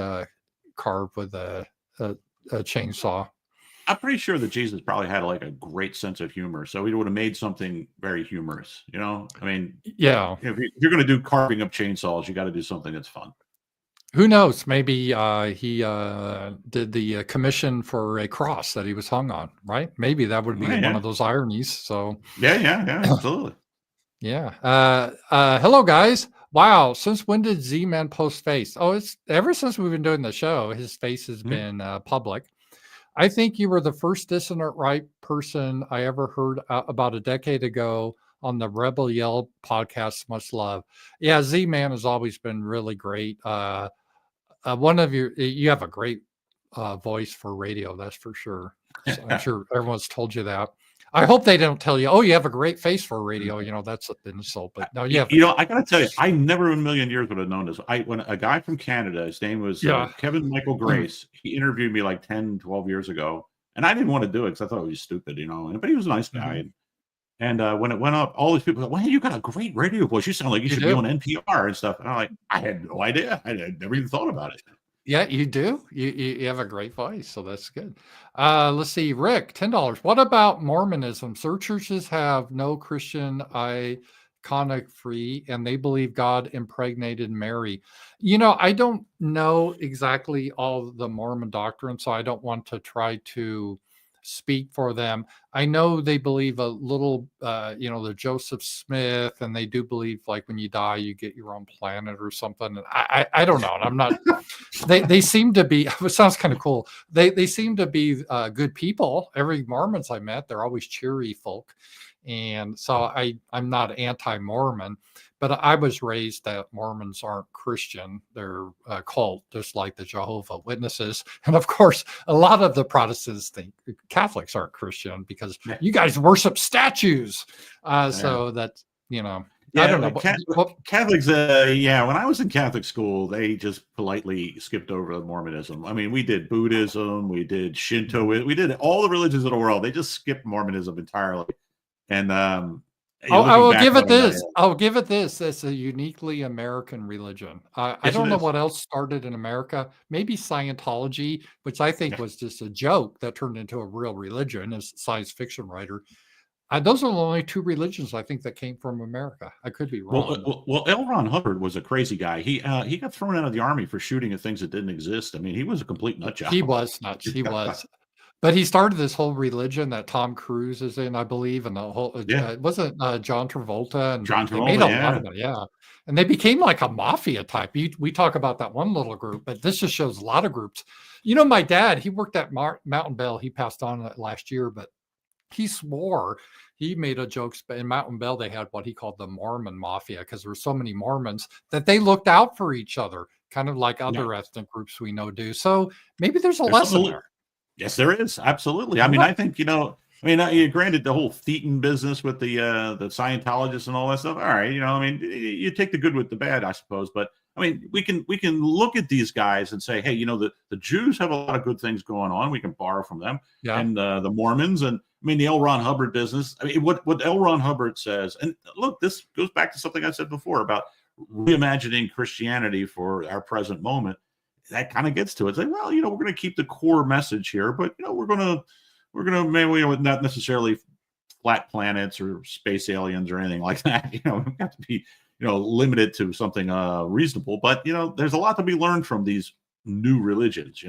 carve with a chainsaw. I'm pretty sure that Jesus probably had like a great sense of humor, so he would have made something very humorous. I mean, yeah. If you're going to do carving up chainsaws, you got to do something that's fun. Who knows? Maybe he did the commission for a cross that he was hung on, right? Maybe that would be one of those ironies. So yeah, absolutely. Yeah. Hello, guys. Wow. Since when did Z-Man post face? Oh, it's ever since we've been doing the show. His face has been public. I think you were the first dissonant right person I ever heard about a decade ago on the Rebel Yell podcast. Much love. Yeah, Z-Man has always been really great. You have a great voice for radio, that's for sure. So I'm sure everyone's told you that. I hope they don't tell you, oh, you have a great face for radio. That's an insult. But no, yeah. I got to tell you, I never in a million years would have known this. When a guy from Canada, his name was Kevin Michael Grace, he interviewed me like 10, 12 years ago. And I didn't want to do it because I thought he was stupid, but he was a nice guy. And when it went up, all these people, well, you got a great radio voice. You sound like you should be on NPR and stuff. And I'm like, I had no idea. I never even thought about it. Yeah, you do. You have a great voice, so that's good. Let's see, Rick, $10. What about Mormonism? Their churches have no Christian iconography, and they believe God impregnated Mary. I don't know exactly all the Mormon doctrine, so I don't want to try to speak for them. I know they believe a little, the Joseph Smith, and they do believe like when you die, you get your own planet or something. And I don't know. And I'm not, they seem to be, it sounds kind of cool. They seem to be good people. Every Mormons I met, they're always cheery folk. And so I'm not anti-Mormon, but I was raised that Mormons aren't Christian. They're a cult, just like the Jehovah Witnesses. And of course, a lot of the Protestants think Catholics aren't Christian because you guys worship statues. So that's, I don't know. Catholics, when I was in Catholic school, they just politely skipped over Mormonism. I mean, we did Buddhism, we did Shinto, we did all the religions of the world. They just skipped Mormonism entirely. And I will give it this. I'll give it this. It's a uniquely American religion. I don't know what else started in America. Maybe Scientology, which I think was just a joke that turned into a real religion as a science fiction writer. Those are the only two religions I think that came from America. I could be wrong. Well, L. Ron Hubbard was a crazy guy. He got thrown out of the army for shooting at things that didn't exist. I mean, he was a complete nut job. He was nuts. He was. But he started this whole religion that Tom Cruise is in, I believe, and the whole it wasn't John Travolta, and John Travolta, they made a lot of it, and they became like a mafia type. We talk about that one little group, but this just shows a lot of groups. My dad, he worked at Mountain Bell. He passed on last year, but he swore he made a joke. In Mountain Bell, they had what he called the Mormon Mafia because there were so many Mormons that they looked out for each other, kind of like other ethnic groups we know do. So maybe there's a lesson there. Yes, there is. Absolutely. I mean, I think, granted the whole Thetan business with the Scientologists and all that stuff. All right. I mean, you take the good with the bad, I suppose. But I mean, we can look at these guys and say, hey, the Jews have a lot of good things going on. We can borrow from them. Yeah. And the Mormons, and I mean, the L. Ron Hubbard business. I mean, what L. Ron Hubbard says, and look, this goes back to something I said before about reimagining Christianity for our present moment. That kind of gets to it. It's like, well, we're going to keep the core message here, but we're going to maybe not necessarily flat planets or space aliens or anything like that. We have to be limited to something reasonable. But there's a lot to be learned from these new religions.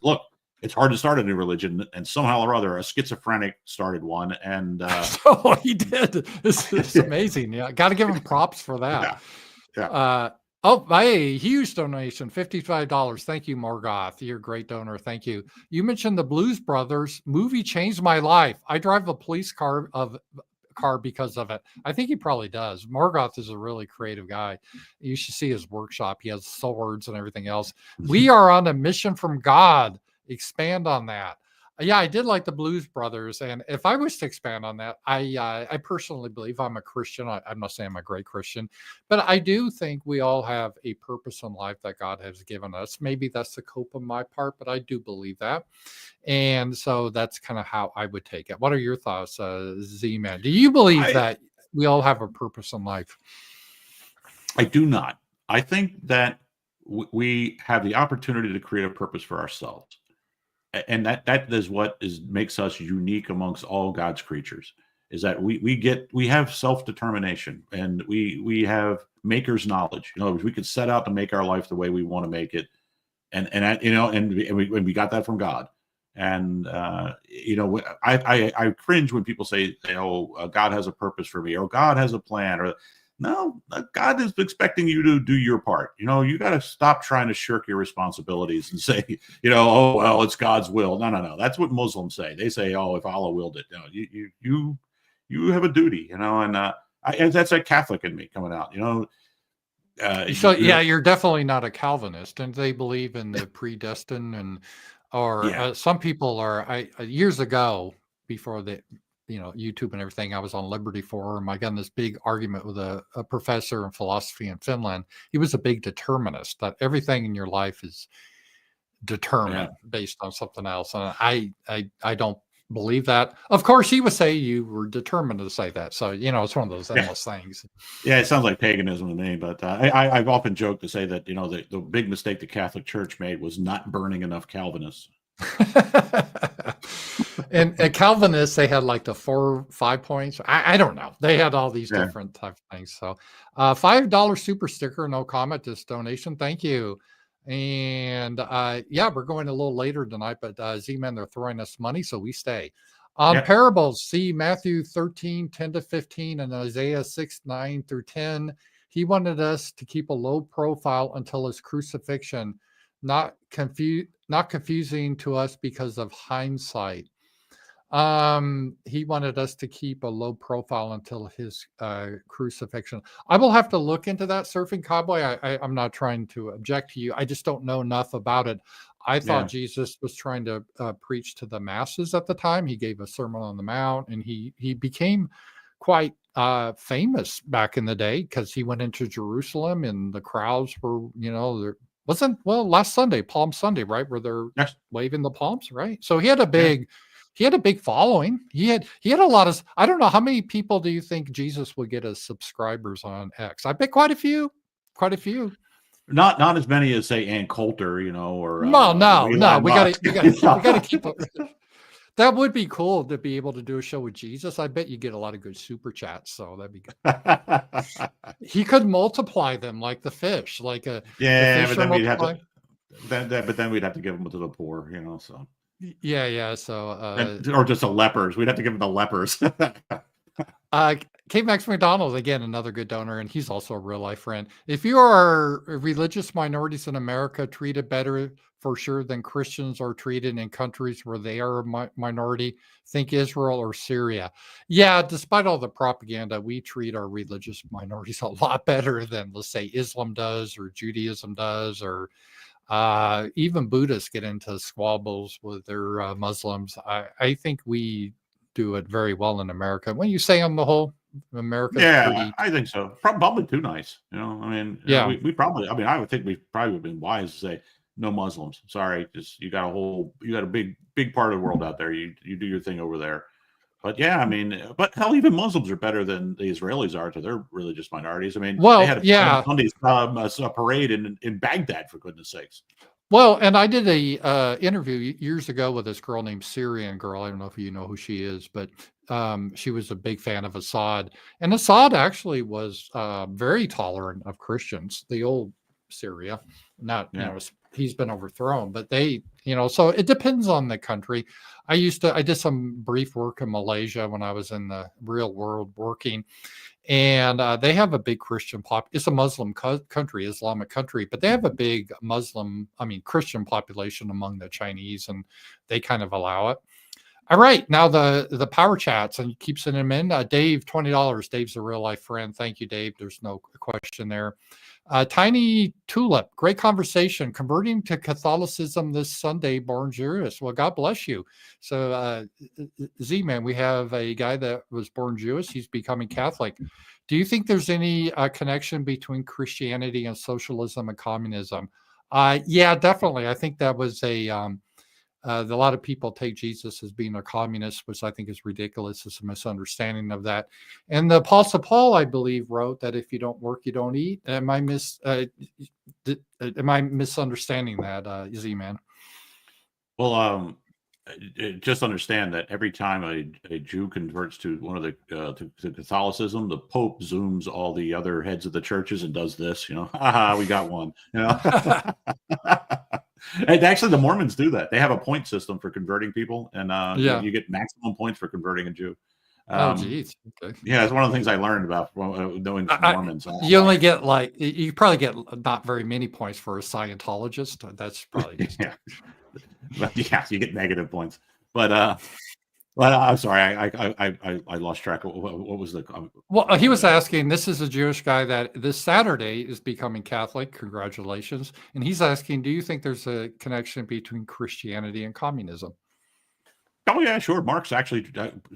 Look, it's hard to start a new religion, and somehow or other, a schizophrenic started one. And oh, he did. It's amazing. Yeah, got to give him props for that. Yeah. Oh, hey, huge donation, $55. Thank you, Morgoth. You're a great donor. Thank you. You mentioned the Blues Brothers movie changed my life. I drive a police car because of it. I think he probably does. Morgoth is a really creative guy. You should see his workshop. He has swords and everything else. We are on a mission from God. Expand on that. Yeah, I did like the Blues Brothers, and if I was to expand on that, I personally believe I'm a Christian. I'm not saying I'm a great Christian, but I do think we all have a purpose in life that God has given us. Maybe that's the cope on my part, but I do believe that, and so that's kind of how I would take it. What are your thoughts, Z-Man? Do you believe that we all have a purpose in life? I do not. I think that we have the opportunity to create a purpose for ourselves. And that is what makes us unique amongst all God's creatures, is that we have self-determination, and we have maker's knowledge. We could set out to make our life the way we want to make it, and we got that from God. And I cringe when people say, oh, God has a purpose for me, or God has a plan, or no, God is expecting you to do your part. You got to stop trying to shirk your responsibilities and say, oh, well, it's God's will. No. That's what Muslims say. They say, oh, if Allah willed it. No, you have a duty, and that's a Catholic in me coming out, you're definitely not a Calvinist, and they believe in the predestined, some people are. Years ago, before the YouTube and everything, I was on Liberty Forum. I got in this big argument with a professor in philosophy in Finland. He was a big determinist, that everything in your life is determined based on something else. And I don't believe that. Of course, he would say you were determined to say that. So, it's one of those endless things. Yeah, it sounds like paganism to me. But I've often joked to say that, the big mistake the Catholic Church made was not burning enough Calvinists. and Calvinists, they had like the 4-5 points. I don't know. They had all these different type of things. So $5 super sticker, no comment, just donation. Thank you. And we're going a little later tonight, but Z-Man, they're throwing us money, so we stay. On parables, see Matthew 13:10-15 and Isaiah 6:9-10. He wanted us to keep a low profile until his crucifixion, not confusing to us because of hindsight. He wanted us to keep a low profile until his crucifixion. I will have to look into that, Surfing Cowboy. I'm not trying to object to you. I just don't know enough about it. I thought Jesus was trying to preach to the masses at the time. He gave a Sermon on the Mount, and he became quite famous back in the day because he went into Jerusalem, and the crowds were, last Sunday, Palm Sunday, right, where they're waving the palms, right? So he had a big following. He had a lot of. I don't know, how many people do you think Jesus would get as subscribers on X? I bet quite a few. Not as many as, say, Ann Coulter, or no. We gotta keep up. That would be cool to be able to do a show with Jesus. I bet you get a lot of good super chats, so that'd be good. He could multiply them like the fish, like a but then we'd have to. Then we'd have to give them to the poor, So So or just the lepers. We'd have to give them to lepers. K Max McDonald, again, another good donor, and he's also a real life friend. If you are religious minorities in America treated better for sure than Christians are treated in countries where they are a minority, think Israel or Syria. Yeah, despite all the propaganda, we treat our religious minorities a lot better than, let's say, Islam does, or Judaism does, or Even Buddhists get into squabbles with their Muslims. I think we do it very well in America. When you say on the whole, America's Yeah, pretty. I think so. Probably too nice. I mean, Yeah. we probably. I mean, I would think we probably would have been wise to say no Muslims. Sorry, just you got a big part of the world out there. You do your thing over there. But yeah, I mean, but hell, even Muslims are better than the Israelis are to their religious minorities. I mean, they Well, had a yeah. Sunday's parade in Baghdad, for goodness sakes. Well, and I did a interview years ago with this girl named Syrian girl. I don't know if you know who she is, but she was a big fan of Assad. And Assad actually was very tolerant of Christians. The old Syria, not he's been overthrown, but they, so it depends on the country. I did some brief work in Malaysia when I was in the real world working. And they have a big Christian it's a Muslim country, Islamic country, but they have a big Christian population among the Chinese, and they kind of allow it. All right, now the power chats, and you keep sending them in. Dave, $20. Dave's a real life friend. Thank you, Dave. There's no question there. Tiny Tulip, great conversation. Converting to Catholicism this Sunday, born Jewish. Well, God bless you. So, Z-Man, we have a guy that was born Jewish. He's becoming Catholic. Do you think there's any connection between Christianity and socialism and communism? Yeah, definitely. I think that was a lot of people take Jesus as being a communist, which I think is ridiculous. It's a misunderstanding of that. And the Apostle Paul, I believe, wrote that if you don't work, you don't eat. Am I misunderstanding that, Z-Man? Well, just understand that every time a Jew converts to one of the to Catholicism, the Pope zooms all the other heads of the churches and does this. We got one. And actually, the Mormons do that. They have a point system for converting people, and you get maximum points for converting a Jew. Oh, geez. Okay. Yeah, it's one of the things I learned about knowing Mormons. You only get you probably get not very many points for a Scientologist. That's probably just But yeah, you get negative points. But I'm sorry, I lost track of what was the. Well, he was asking. This is a Jewish guy that this Saturday is becoming Catholic. Congratulations! And he's asking, do you think there's a connection between Christianity and communism? Oh yeah, sure. Marx actually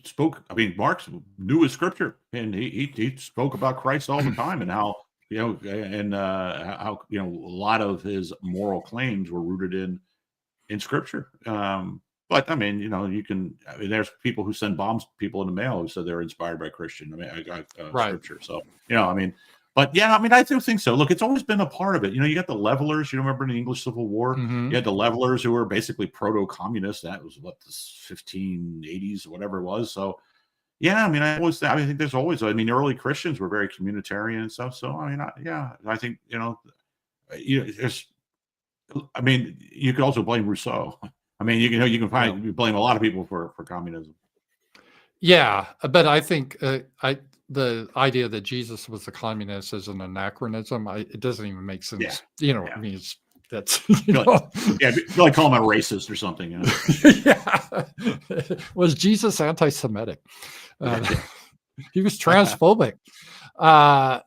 spoke. I mean, Marx knew his scripture, and he spoke about Christ all the time, and how how a lot of his moral claims were rooted in scripture. But I mean, there's people who send bombs to people in the mail who said they're inspired by Christian. Scripture. So, but yeah, I mean, I do think so. Look, it's always been a part of it. You got the levelers, remember in the English Civil War, you had the levelers who were basically proto-communists. That was the 1580s, whatever it was. So yeah, I mean, I think there's always, early Christians were very communitarian and stuff. So, I think, there's, you could also blame Rousseau. You can blame a lot of people for communism. Yeah, but I think the idea that Jesus was a communist is an anachronism. It doesn't even make sense. Yeah. I mean, that's you like call him a racist or something. Yeah. Was Jesus anti-Semitic? He was transphobic.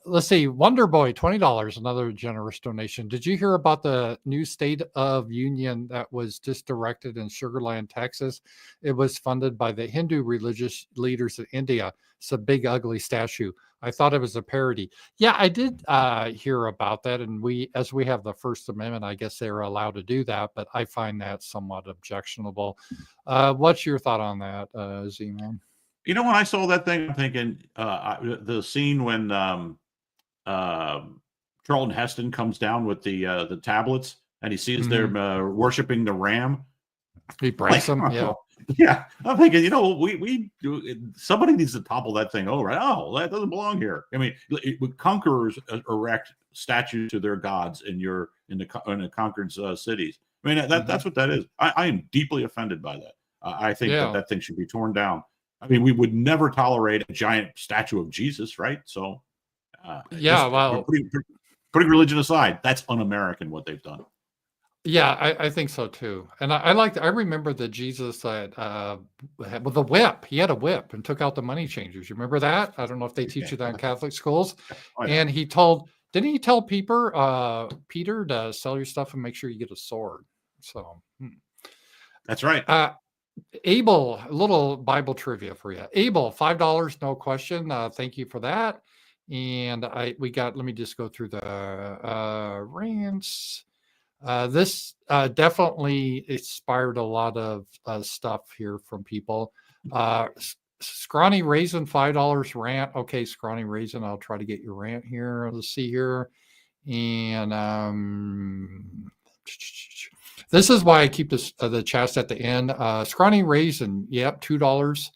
Let's see. Wonder Boy, $20, another generous donation. Did you hear about the new State of Union that was just erected in Sugar Land, Texas? It was funded by the Hindu religious leaders of India. It's a big, ugly statue. I thought it was a parody. Yeah, I did hear about that. And as we have the First Amendment, I guess they're allowed to do that, but I find that somewhat objectionable. What's your thought on that, Z-Man? When I saw that thing, I'm thinking the scene when Charlton Heston comes down with the tablets and he sees them worshiping the ram. He breaks them. Yeah. Yeah. I'm thinking, we somebody needs to topple that thing over. Oh, that doesn't belong here. Conquerors erect statues to their gods in the conquered cities. That's what that is. I am deeply offended by that. I think that thing should be torn down. We would never tolerate a giant statue of Jesus, right? So, putting religion aside, that's un-American what they've done. Yeah, I think so too. And I remember that Jesus with a whip. He had a whip and took out the money changers. You remember that? I don't know if they teach you that in Catholic schools. And he told Didn't you tell Peter to sell your stuff and make sure you get a sword? So That's right. Abel, a little Bible trivia for you. Abel, $5, no question. Thank you for that. And let me just go through the rants. This definitely inspired a lot of stuff here from people. Scrawny Raisin, $5 rant. Okay, Scrawny Raisin, I'll try to get your rant here. Let's see here. And this is why I keep the chats at the end. Scrawny Raisin, yep, $2.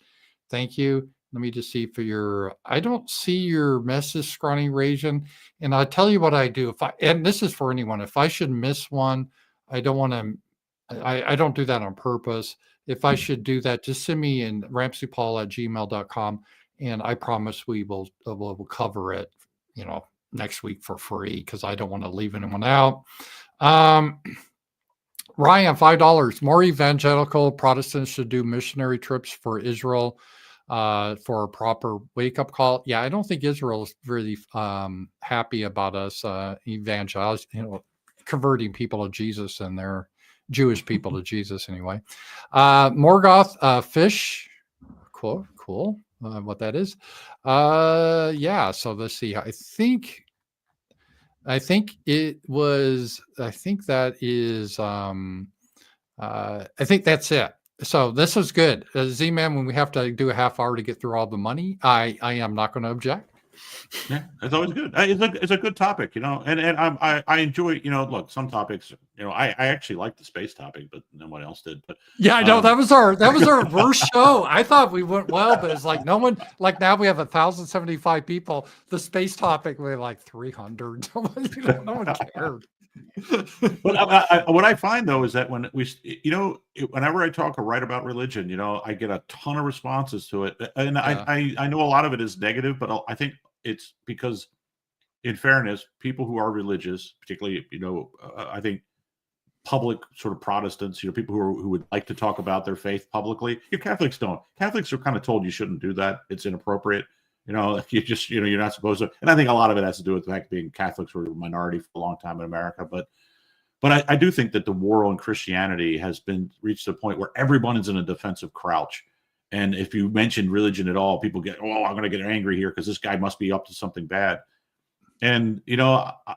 Thank you. Let me just see for I don't see your message, Scrawny Raisin. And I'll tell you what I do. And this is for anyone, if I should miss one, I don't want to, I don't do that on purpose. If I should do that, just send me in ramseypaul@gmail.com. And I promise we'll cover it, next week for free, because I don't want to leave anyone out. Ryan, $5. More evangelical Protestants should do missionary trips for Israel for a proper wake-up call. Yeah, I don't think Israel is really happy about us converting people to Jesus, and they're Jewish people to Jesus anyway. Morgoth, fish. Cool. What that is. Yeah, so let's see. I think that's it. So this is good. Z-Man, when we have to do a half hour to get through all the money, I am not going to object. Yeah, it's always good. It's a good topic, and I enjoy, look, some topics, I actually like the space topic, but no one else did. But yeah, I know that was our worst show. I thought we went well, but it's like no one, like now we have 1,075 people. The space topic, we have like 300. No one cared. But what I find though is that when whenever I talk or write about religion, I get a ton of responses to it, and yeah. I know a lot of it is negative, but I think it's because, in fairness, people who are religious, particularly I think public sort of Protestants, people who would like to talk about their faith publicly. Catholics don't. Catholics are kind of told you shouldn't do that. It's inappropriate. You just, you're not supposed to. And I think a lot of it has to do with the fact being Catholics were a minority for a long time in America. But I do think that the war on Christianity has been reached a point where everyone is in a defensive crouch. And if you mention religion at all, people get, I'm going to get angry here because this guy must be up to something bad. And,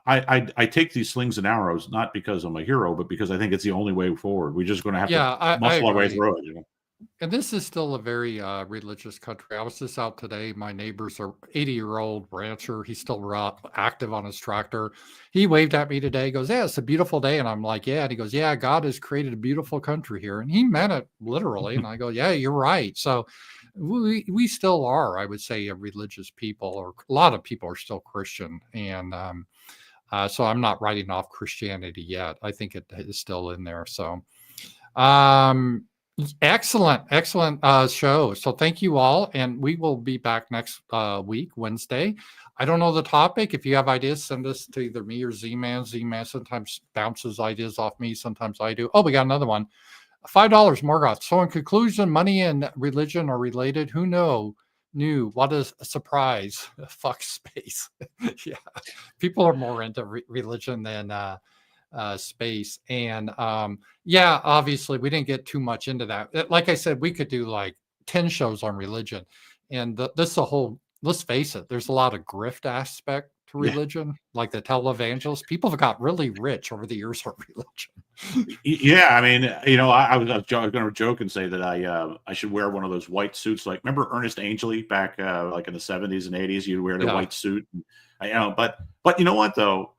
I take these slings and arrows, not because I'm a hero, but because I think it's the only way forward. We're just going to have to muscle our way through it. And this is still a very religious country. I was just out today. My neighbor's a 80-year-old rancher. He's still active on his tractor. He waved at me today. He goes, yeah, it's a beautiful day. And I'm like, yeah. And he goes, yeah, God has created a beautiful country here. And he meant it literally. And I go, yeah, you're right. So we still are, I would say, a religious people, or a lot of people are still Christian. And so I'm not writing off Christianity yet. I think it is still in there. So excellent show. So thank you all, and we will be back next week, Wednesday. I don't know the topic. If you have ideas, send us to either me or Z-Man. Z-Man sometimes bounces ideas off me, sometimes I do. Oh, we got another one. $5, Morgoth. So in conclusion, money and religion are related. Who knew? What a surprise. Fuck space. Yeah, people are more into religion than space. And obviously we didn't get too much into that. Like I said, we could do like 10 shows on religion, and let's face it, there's a lot of grift aspect to religion. Like the televangelists, people have got really rich over the years on religion. Yeah, I mean, I was going to joke and say that I should wear one of those white suits. Like, remember Ernest Angley back like in the 70s and 80s? You'd wear the white suit. But you know what though?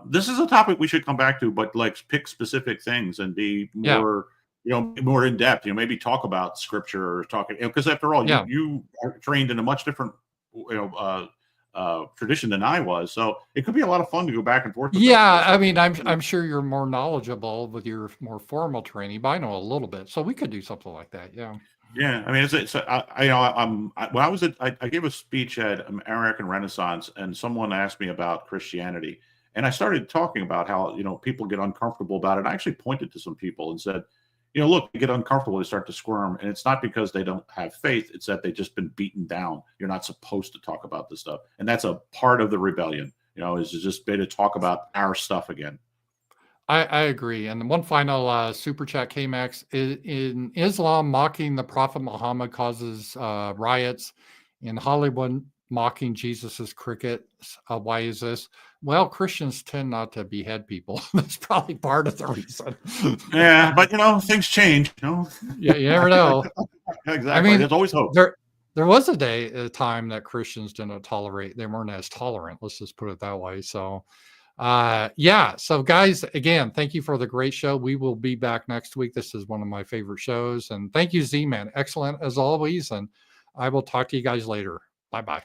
This is a topic we should come back to, but like pick specific things and be more, more in depth. Maybe talk about scripture or because after all, you are trained in a much different, tradition than I was. So it could be a lot of fun to go back and forth. I mean, I'm sure you're more knowledgeable with your more formal training, but I know a little bit, so we could do something like that. Yeah. Yeah, I mean, when I was I gave a speech at American Renaissance, and someone asked me about Christianity. And I started talking about how, people get uncomfortable about it. I actually pointed to some people and said, look, they get uncomfortable, they start to squirm. And it's not because they don't have faith. It's that they've just been beaten down. You're not supposed to talk about this stuff. And that's a part of the rebellion. is just been to talk about our stuff again. I agree. And one final super chat, KMax. In Islam, mocking the Prophet Muhammad causes riots. In Hollywood, mocking Jesus's crickets. Why is this? Well, Christians tend not to behead people. That's probably part of the reason. Yeah, but things change. Yeah, you never know. Exactly. I mean, there's always hope. There was a time that Christians didn't tolerate. They weren't as tolerant. Let's just put it that way. So. Yeah. So guys, again, thank you for the great show. We will be back next week. This is one of my favorite shows. And thank you, Z-Man. Excellent as always. And I will talk to you guys later. Bye-bye.